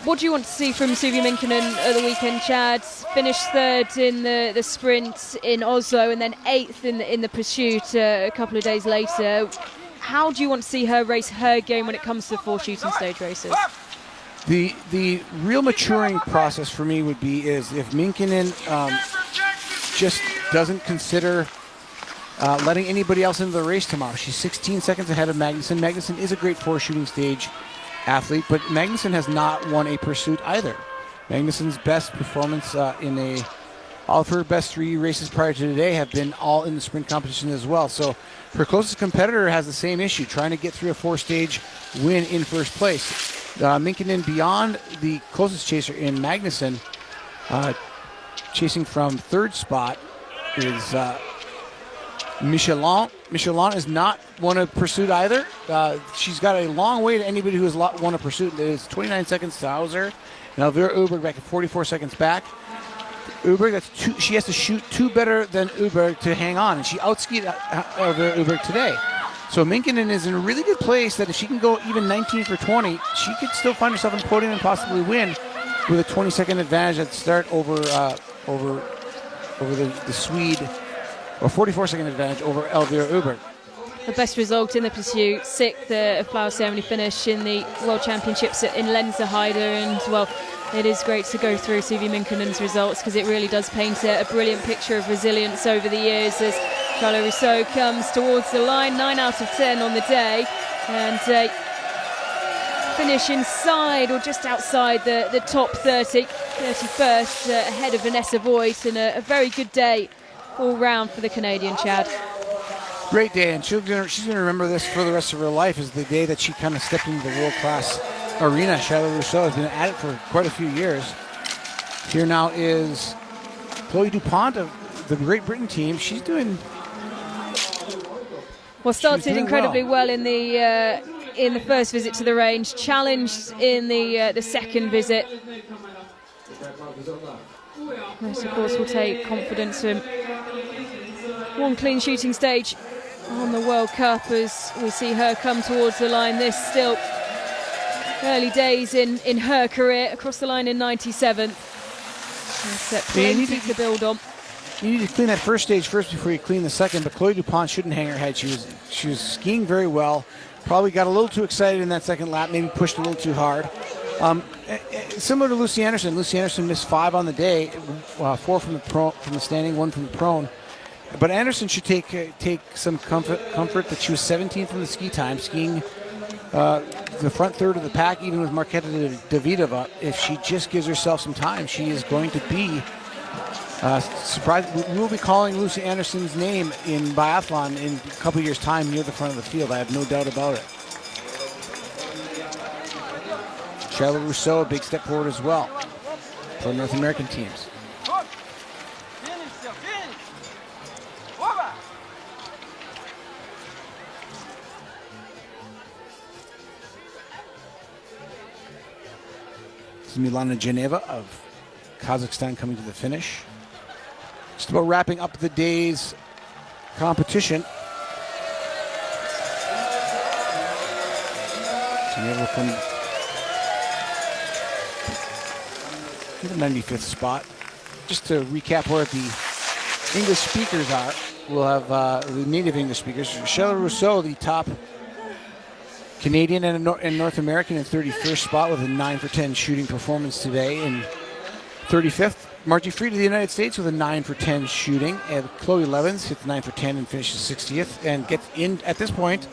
What do you want to see from Suvi Minkinen at the weekend, Chad? Finished 3rd in the sprint in Oslo, and then 8th in the pursuit a couple of days later. How do you want to see her race her game when it comes to 4 shooting stage races? The real maturing process for me would be is if Minkinen just doesn't consider letting anybody else into the race tomorrow. She's 16 seconds ahead of Magnussen. Magnussen is a great 4 shooting stage athlete, but Magnussen has not won a pursuit either. Magnussen's best performance all of her best 3 races prior to today have been all in the sprint competition as well. So her closest competitor has the same issue, trying to get through a 4-stage win in first place. Minkinen, beyond the closest chaser in Magnussen, chasing from 3rd spot is Michelin. Michelin is not won a pursuit either. She's got a long way to anybody who has won a pursuit. It's 29 seconds to Hauser. And Elvira Uberg back at 44 seconds back. Uberg, she has to shoot 2 better than Uberg to hang on, and she outskied Elvira Uberg today. So Minkinen is in a really good place that if she can go even 19 for 20, she could still find herself in the podium and possibly win with a 20-second advantage at the start over the Swede, or 44-second advantage over Elvira Uberg. The best result in the pursuit, 6th flower ceremony finish in the World Championships in Lenzerheide, and well, it is great to go through Suvi Minkinen's results because it really does paint a brilliant picture of resilience over the years as Charlotte Rousseau comes towards the line. 9 out of 10 on the day, and finish inside or just outside the top 30, 31st, ahead of Vanessa Voigt, and a very good day all round for the Canadian, Chad. Great day, and she's going to remember this for the rest of her life, is the day that she kind of stepped into the world-class arena. Charlotte Rousseau has been at it for quite a few years. Here now is Chloe Dupont of the Great Britain team. She's doing well. Started incredibly well in the first visit to the range. Challenged in the second visit. This, of course, will take confidence from one clean shooting stage on the World Cup as we see her come towards the line. This still early days in her career, across the line in 97. Plenty to build on. You need to clean that first stage first before you clean the second, but Chloe Dupont shouldn't hang her head. She was skiing very well. Probably got a little too excited in that second lap, maybe pushed a little too hard. Similar to Lucy Anderson. Lucy Anderson missed 5 on the day, 4 from the standing, 1 from the prone. But Anderson should take some comfort that she was 17th in the ski time, skiing the front third of the pack, even with Marketa Davidova. If she just gives herself some time, she is going to be surprised. We will be calling Lucy Anderson's name in biathlon in a couple of years' time near the front of the field. I have no doubt about it. Charlotte Rousseau, a big step forward as well for North American teams. This is Milana Geneva of Kazakhstan coming to the finish. Just about wrapping up the day's competition. Geneva will come to the 95th spot. Just to recap where the English speakers are, we'll have the native English speakers. Charlotte Rousseau, the top Canadian and North American, in 31st spot with a 9 for 10 shooting performance today. In 35th, Margie Fried of the United States with a 9 for 10 shooting. And Chloe Levens hits 9 for 10 and finishes 60th. And gets in at this point,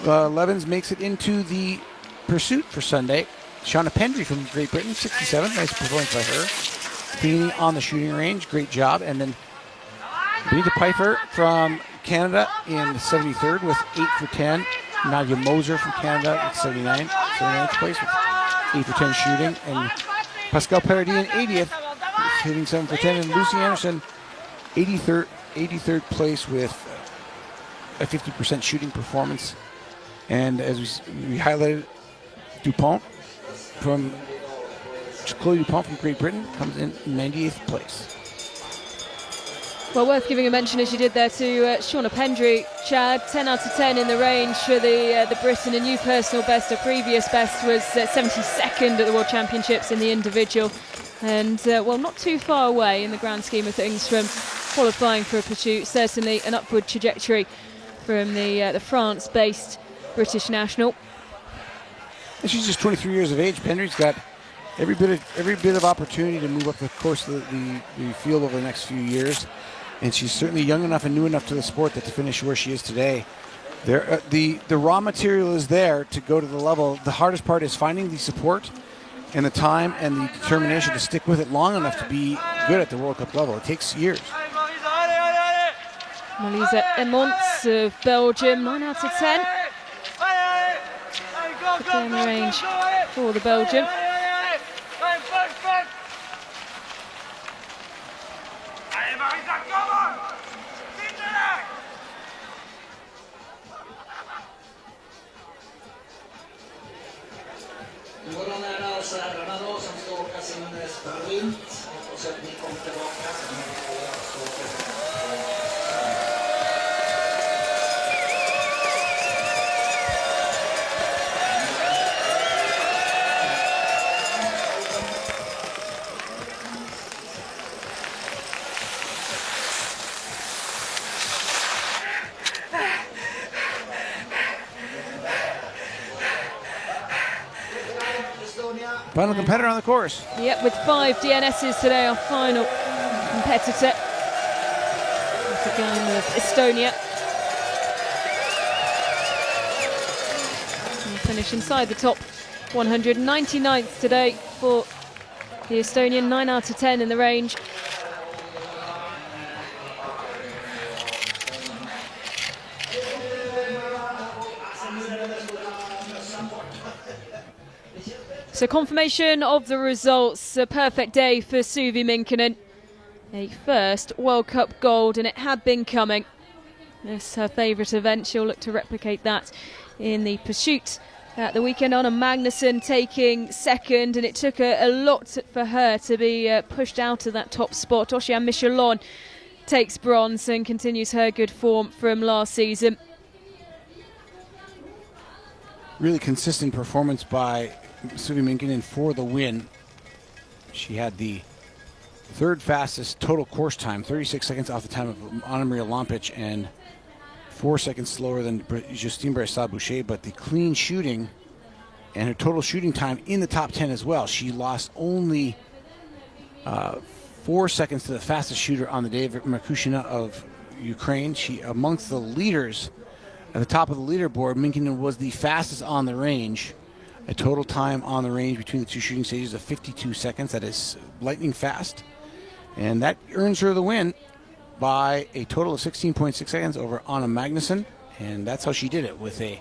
Levens makes it into the pursuit for Sunday. Shauna Pendry from Great Britain, 67. Nice performance by her. Cleaning on the shooting range. Great job. And then Benita Piper from Canada in 73rd with 8 for 10. Nadia Moser from Canada at 79th place with 8 for 10 shooting. And Pascal Paradis in 80th, hitting 7 for 10. And Lucy Anderson, 83rd place with a 50% shooting performance. And as we highlighted, Chloe Dupont from Great Britain comes in 98th place. Well, worth giving a mention, as you did there, to Shauna Pendry. Chad, 10 out of 10 in the range for the Britain. A new personal best. Her previous best was 72nd at the World Championships in the individual. And, well, not too far away in the grand scheme of things from qualifying for a pursuit. Certainly an upward trajectory from the France-based British national. And she's just 23 years of age. Pendry's got every bit of opportunity to move up the course of the field over the next few years. And she's certainly young enough and new enough to the sport that to finish where she is today. The raw material is there to go to the level. The hardest part is finding the support and the time and the determination to stick with it long enough to be good at the World Cup level. It takes years. Malisa Emons of Belgium, 9 out of 10. Quickly in the range for the Belgium. Imorgon är det alltså herrarna då som ska åka sin sprint och så att ni kommer tillbaka. Final competitor on the course. Yep, with 5 DNSs today, our final competitor. Once again of Estonia. And finish inside the top 199th today for the Estonian, 9 out of 10 in the range. So confirmation of the results, a perfect day for Suvi Minkinen. A first World Cup gold, and it had been coming. It's her favourite event. She'll look to replicate that in the pursuit at the weekend. Anna Magnusson taking second, and it took a lot for her to be pushed out of that top spot. Ocean Michelon takes bronze and continues her good form from last season. Really consistent performance by Suvi Minkinen for the win. She had the third fastest total course time, 36 seconds off the time of Anna Maria Lampic and 4 seconds slower than Justine Bressard-Boucher, but the clean shooting and her total shooting time in the top 10 as well. She lost only 4 seconds to the fastest shooter on the day, Markushina of Ukraine. She, amongst the leaders at the top of the leaderboard, Minkinen was the fastest on the range. A total time on the range between the two shooting stages of 52 seconds. That is lightning fast. And that earns her the win by a total of 16.6 seconds over Anna Magnusson. And that's how she did it, with a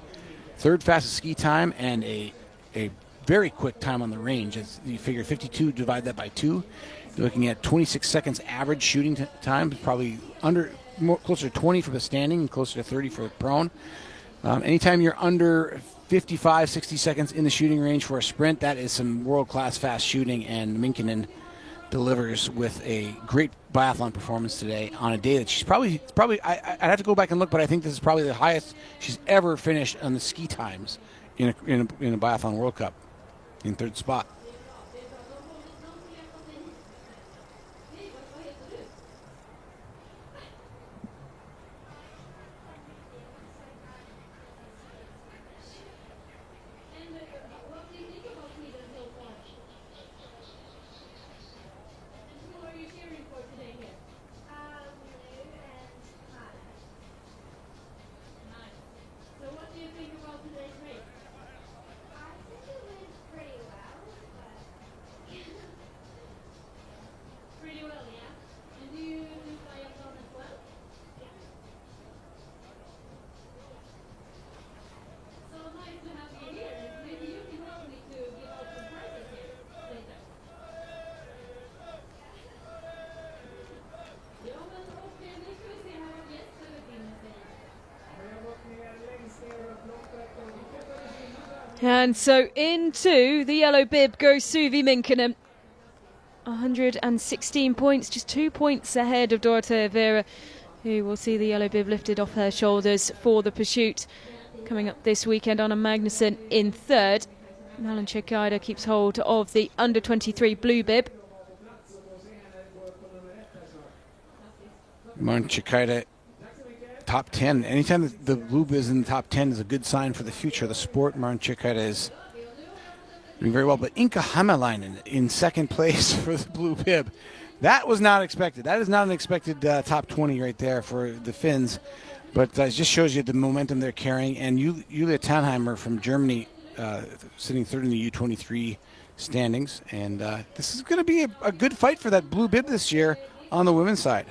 third fastest ski time and a very quick time on the range. As you figure 52, divide that by 2. You're looking at 26 seconds average shooting time, probably closer to 20 for the standing and closer to 30 for the prone. Anytime you're under 55, 60 seconds in the shooting range for a sprint, that is some world-class fast shooting, and Minkinen delivers with a great biathlon performance today on a day that she's probably I'd have to go back and look, but I think this is probably the highest she's ever finished on the ski times in a biathlon World Cup, in third spot. And so into the yellow bib goes Suvi Minkinen. 116 points, just 2 points ahead of Dorothea Vera, who will see the yellow bib lifted off her shoulders for the pursuit. Coming up this weekend, Anna Magnusson in third. Malin Chikaida keeps hold of the under-23 blue bib. Malin Chikaida, top 10. Anytime the blue bib is in the top 10 is a good sign for the future of the sport. Malin Chikaida is doing very well. But Inka Hämäläinen in second place for the blue bib. That was not expected. That is not an expected top 20 right there for the Finns. But it just shows you the momentum they're carrying. And Julia Tannheimer from Germany sitting third in the U23 standings. And this is going to be a good fight for that blue bib this year on the women's side.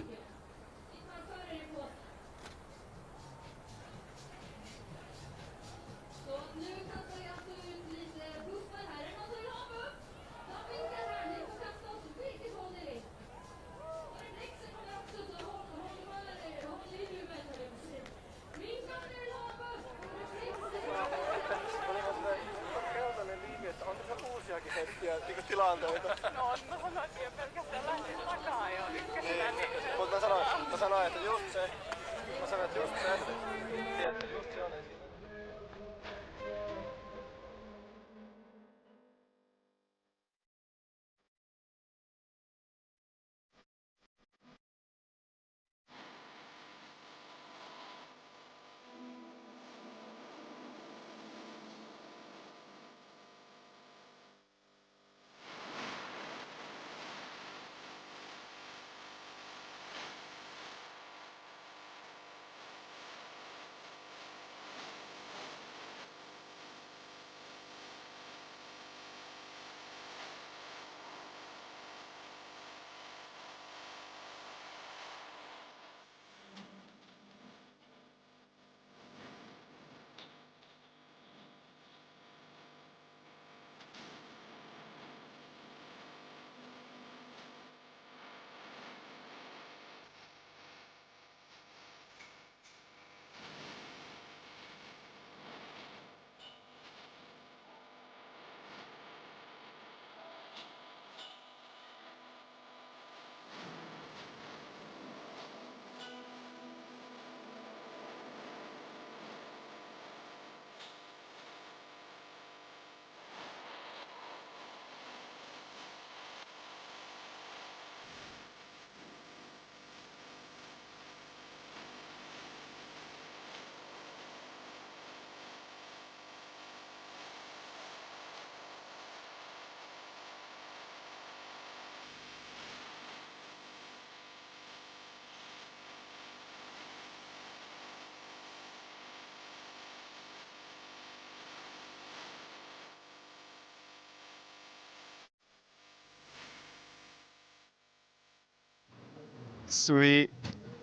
Sui.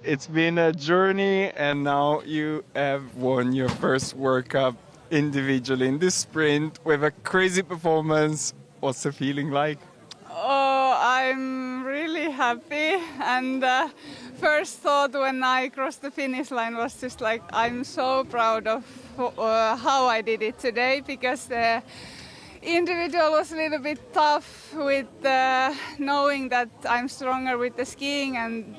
It's been a journey, and now you have won your first World Cup individually in this sprint with a crazy performance. What's the feeling like? Oh, I'm really happy, and first thought when I crossed the finish line was just like, I'm so proud of how I did it today, because the individual was a little bit tough with knowing that I'm stronger with the skiing, and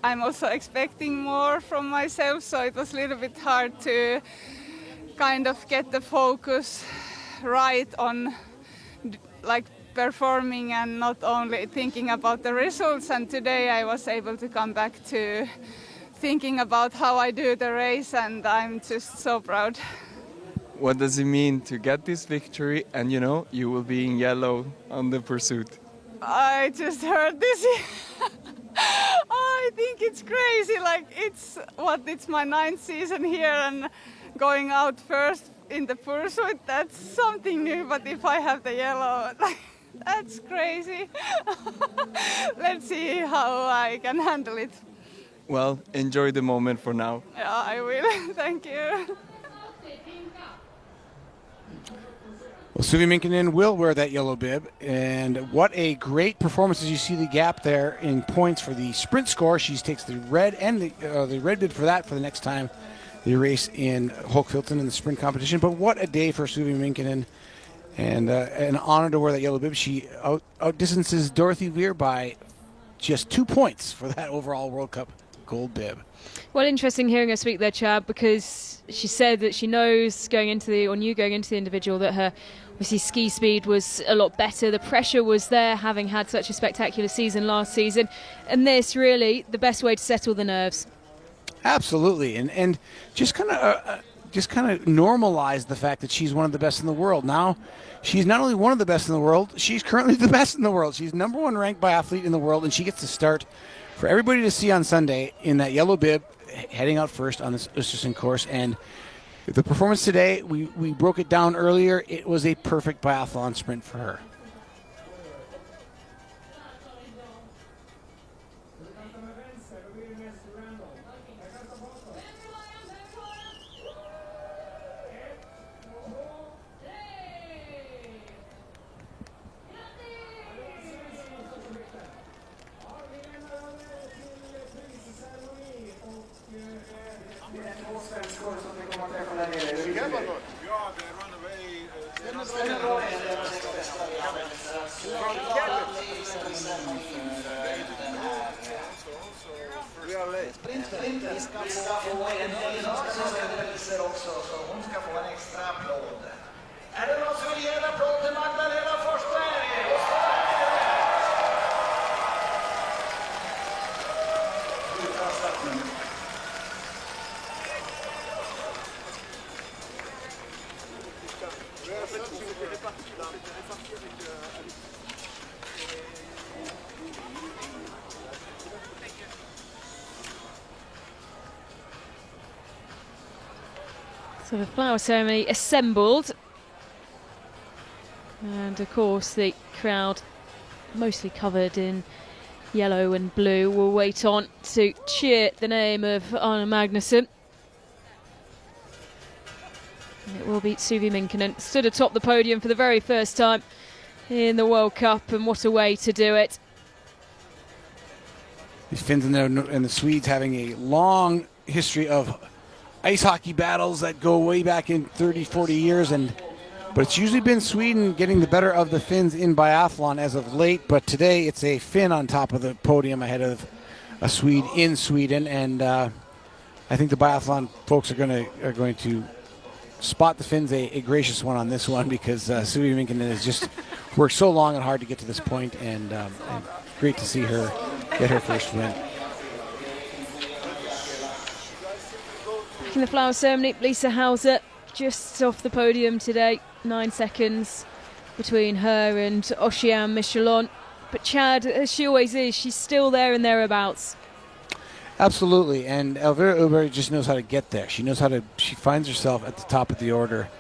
I'm also expecting more from myself, so it was a little bit hard to kind of get the focus right on like performing and not only thinking about the results. And today I was able to come back to thinking about how I do the race, and I'm just so proud. What does it mean to get this victory, and you will be in yellow on the pursuit? I just heard this. I think it's crazy, like it's my 9th season here, and going out first in the pursuit, that's something new, but if I have the yellow, that's crazy. Let's see how I can handle it. Well, enjoy the moment for now. Yeah, I will. Thank you. Well, Suvi Minkinen will wear that yellow bib, and what a great performance as you see the gap there in points for the sprint score. She takes the red and the red bib for that for the next time they race in Hochfilzen in the sprint competition. But what a day for Suvi Minkinen, and an honor to wear that yellow bib. She outdistances Dorothy Weir by just 2 points for that overall World Cup gold bib. Well, interesting hearing her speak there, Chad, because she said that she knows going into the individual that her obviously ski speed was a lot better. The pressure was there, having had such a spectacular season last season, and this really the best way to settle the nerves. Absolutely, and just kind of normalize the fact that she's one of the best in the world. Now, she's not only one of the best in the world, she's currently the best in the world. She's #1 ranked biathlete in the world, and she gets to start for everybody to see on Sunday in that yellow bib, heading out first on this Ostersund course. And the performance today, we broke it down earlier. It was a perfect biathlon sprint for her. Vi ska få en inspelelse också, så hon ska få en extra applåd. Är det någon som vill ge en applåd till Magdalena Forsberg? So the flower ceremony assembled, and of course the crowd, mostly covered in yellow and blue, will wait on to cheer the name of Anna Magnusson. And it will be Suvi Minkinen, stood atop the podium for the very first time in the World Cup, and what a way to do it. The Finns and the Swedes having a long history of ice hockey battles that go way back in 30, 40 years, but it's usually been Sweden getting the better of the Finns in biathlon as of late. But today it's a Finn on top of the podium ahead of a Swede in Sweden, and I think the biathlon folks are going to spot the Finns a gracious one on this one, because Suvi Minkinen has just worked so long and hard to get to this point, and great to see her get her first win. In the flower ceremony, Lisa Hauser just off the podium today, 9 seconds between her and Ocean Michelon. But Chad, as she always is, she's still there and thereabouts. Absolutely, and Elvira Uber just knows how to get there. She finds herself at the top of the order,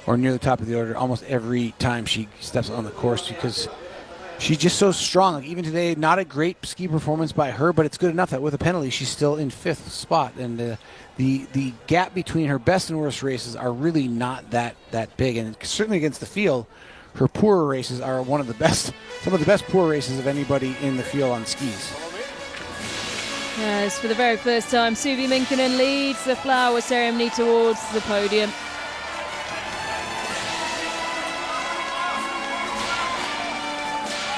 or near the top of the order, almost every time she steps on the course, because She's just so strong. Like, even today, not a great ski performance by her, but it's good enough that with a penalty, she's still in 5th spot. And the gap between her best and worst races are really not that big. And certainly against the field, her poorer races are some of the best poor races of anybody in the field on skis. As for the very first time, Suvi Minkkinen leads the flower ceremony towards the podium.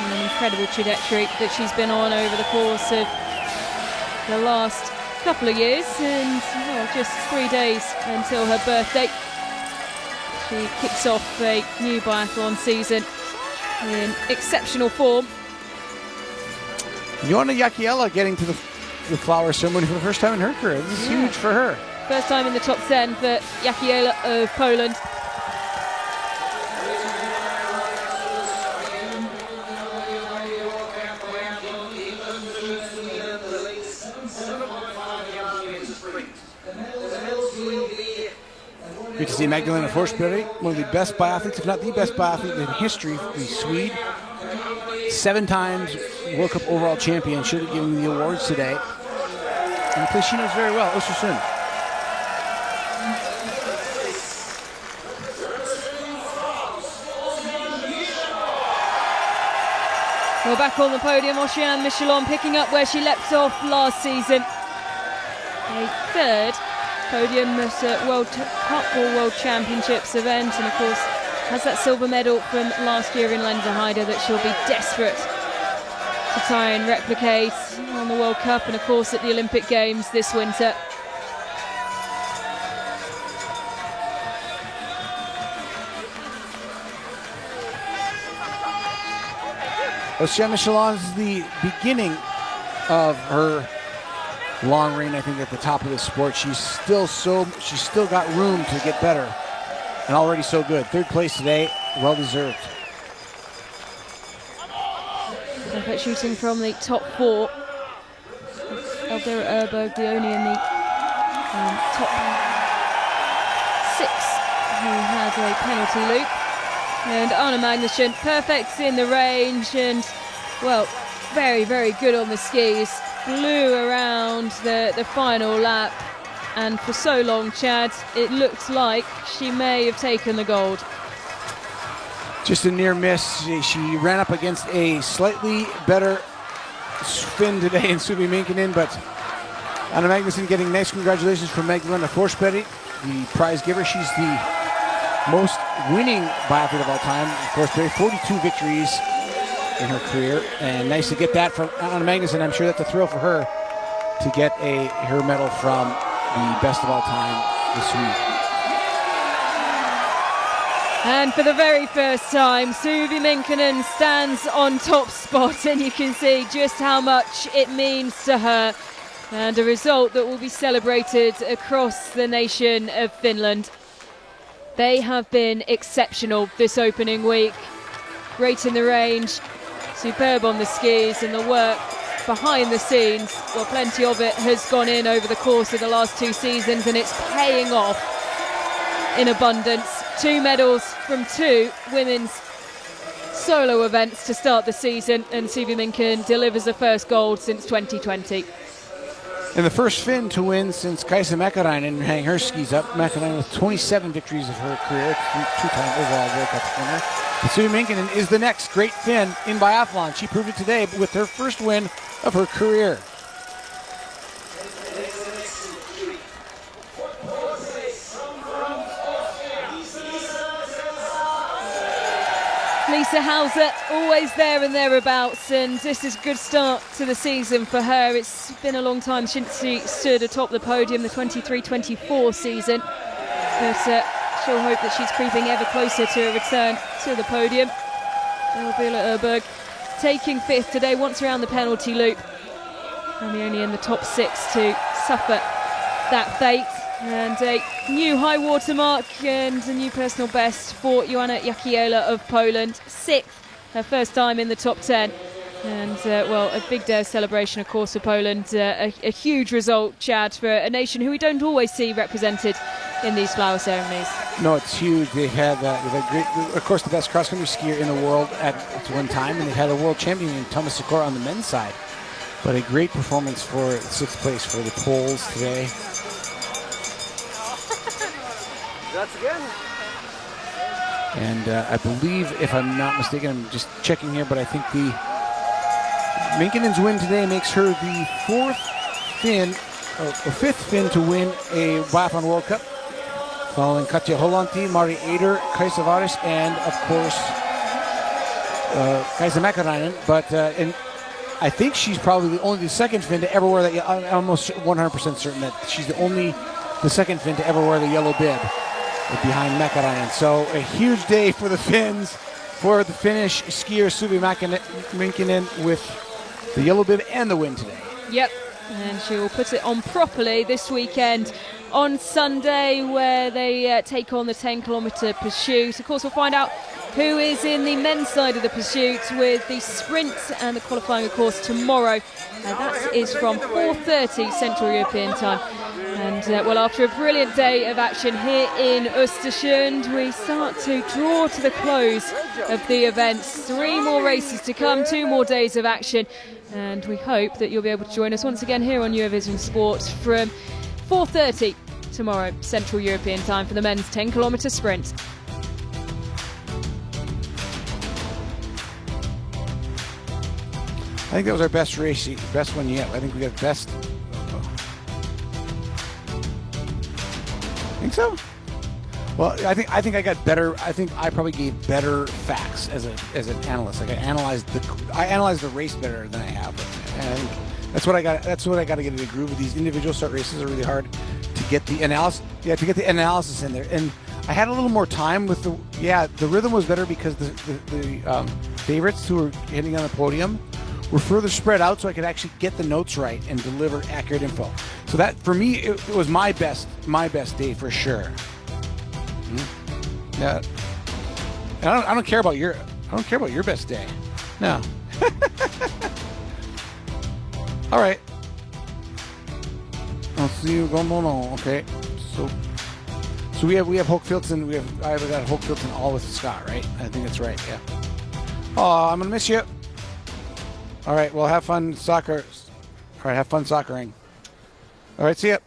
An incredible trajectory that she's been on over the course of the last couple of years, and just 3 days until her birthday. She kicks off a new biathlon season in exceptional form. Joanna Jääskeläinen getting to the flower ceremony for the first time in her career. This is huge for her. First time in the top 10 for Jääskeläinen of Poland. Good to see Magdalena Forsberg, one of the best biathletes, if not the best biathlete in history, the Swede. 7 times World Cup overall champion, should have given the awards today. And a place she knows very well, Ostersund. Well, back on the podium, Oceane Michelon picking up where she left off last season. A 3rd podium at World Cup or World Championships event, and of course has that silver medal from last year in Lenzerheide that she'll be desperate to try and replicate on the World Cup and of course at the Olympic Games this winter. Oceane Michelon is the beginning of her long reign, I think, at the top of the sport. She's still got room to get better, and already so good. 3rd place today, well deserved. Perfect shooting from the top 4. Elvira Erberg, the only in the top 6 who had a penalty loop. And Anna Magnusson, perfect in the range and, well, very, very good on the skis. Flew around the final lap, and for so long, Chad, it looked like she may have taken the gold. Just a near miss. She ran up against a slightly better Finn today in Suvi Minkkinen, but Anna Magnusson getting nice congratulations from Magdalena Forsberg, the prize giver. She's the most winning biathlete of all time. Forsberg, 42 victories in her career, and nice to get that from Anna Magnusson. I'm sure that's a thrill for her to get her medal from the best of all time, the Swede. And for the very first time, Suvi Minkkinen stands on top spot, and you can see just how much it means to her, and a result that will be celebrated across the nation of Finland. They have been exceptional this opening week. Great in the range, superb on the skis, and the work behind the scenes, well, plenty of it has gone in over the course of the last 2 seasons, and it's paying off in abundance. 2 medals from 2 women's solo events to start the season, and Suvi Minkkinen delivers the first gold since 2020. And the first Finn to win since Kaisa Mäkäräinen hang her skis up. Mäkäräinen with 27 victories of her career, 2-time overall World Cup winner. And Suvi Minkkinen is the next great Finn in biathlon. She proved it today with her first win of her career. Lisa Hauser, always there and thereabouts, and this is a good start to the season for her. It's been a long time since she stood atop the podium, the 23-24 season, but she'll hope that she's creeping ever closer to a return to the podium. Elvira Erberg taking 5th today, once around the penalty loop, and the only in the top 6 to suffer that fate. And a new high water mark and a new personal best for Joanna Jääskeläinen of Poland. 6th, her first time in the top 10. And, well, a big day of celebration, of course, for Poland. A huge result, Chad, for a nation who we don't always see represented in these flower ceremonies. No, it's huge. They've had great, of course, the best cross-country skier in the world at one time, and they had a world champion in Thomas Sikora on the men's side. But a great performance for 6th place for the Poles today. That's again. And I believe, if I'm not mistaken, I'm just checking here, but I think the Minkinen's win today makes her the 5th Finn to win a Biathlon World Cup, following Katja Hollanti, Mari Eder, Kaisa Varis, and of course Kaisa Mäkäräinen. But and I think she's probably the second Finn to ever wear that. I'm almost 100% certain that she's the second Finn to ever wear the yellow bib behind Mäkäräinen. So a huge day for the Finns, for the Finnish skier Suvi Minkinen with the yellow bib and the win today. Yep, and she will put it on properly this weekend on Sunday, where they take on the 10-kilometre pursuit. Of course, we'll find out who is in the men's side of the pursuit with the sprint and the qualifying, of course, tomorrow. That is from 4:30 Central European time. And, well, after a brilliant day of action here in Ostersund, we start to draw to the close of the events. 3 more races to come, 2 more days of action. And we hope that you'll be able to join us once again here on Eurovision Sport from 4:30 tomorrow Central European time for the men's 10-kilometre sprint. I think that was our best race, best one yet. I think we got the best. Think so? Well, I think I got better. I think I probably gave better facts as an analyst. Like I analyzed the race better than I have. And that's what I got. That's what I got to get in the groove of. These individual start races are really hard to get the analysis. Yeah, to get the analysis in there. And I had a little more time with the. Yeah, the rhythm was better because the favorites who were hitting on the podium were further spread out, so I could actually get the notes right and deliver accurate info. So that, for me, it was my best day for sure. Yeah, I don't care about your best day. No. All right. I'll see you going on. Okay. So we have Hochfilzen. I've got Hochfilzen all with Scott, right? I think that's right. Yeah. Oh, I'm gonna miss you. All right, well, have fun soccer. All right, have fun soccering. All right, see ya.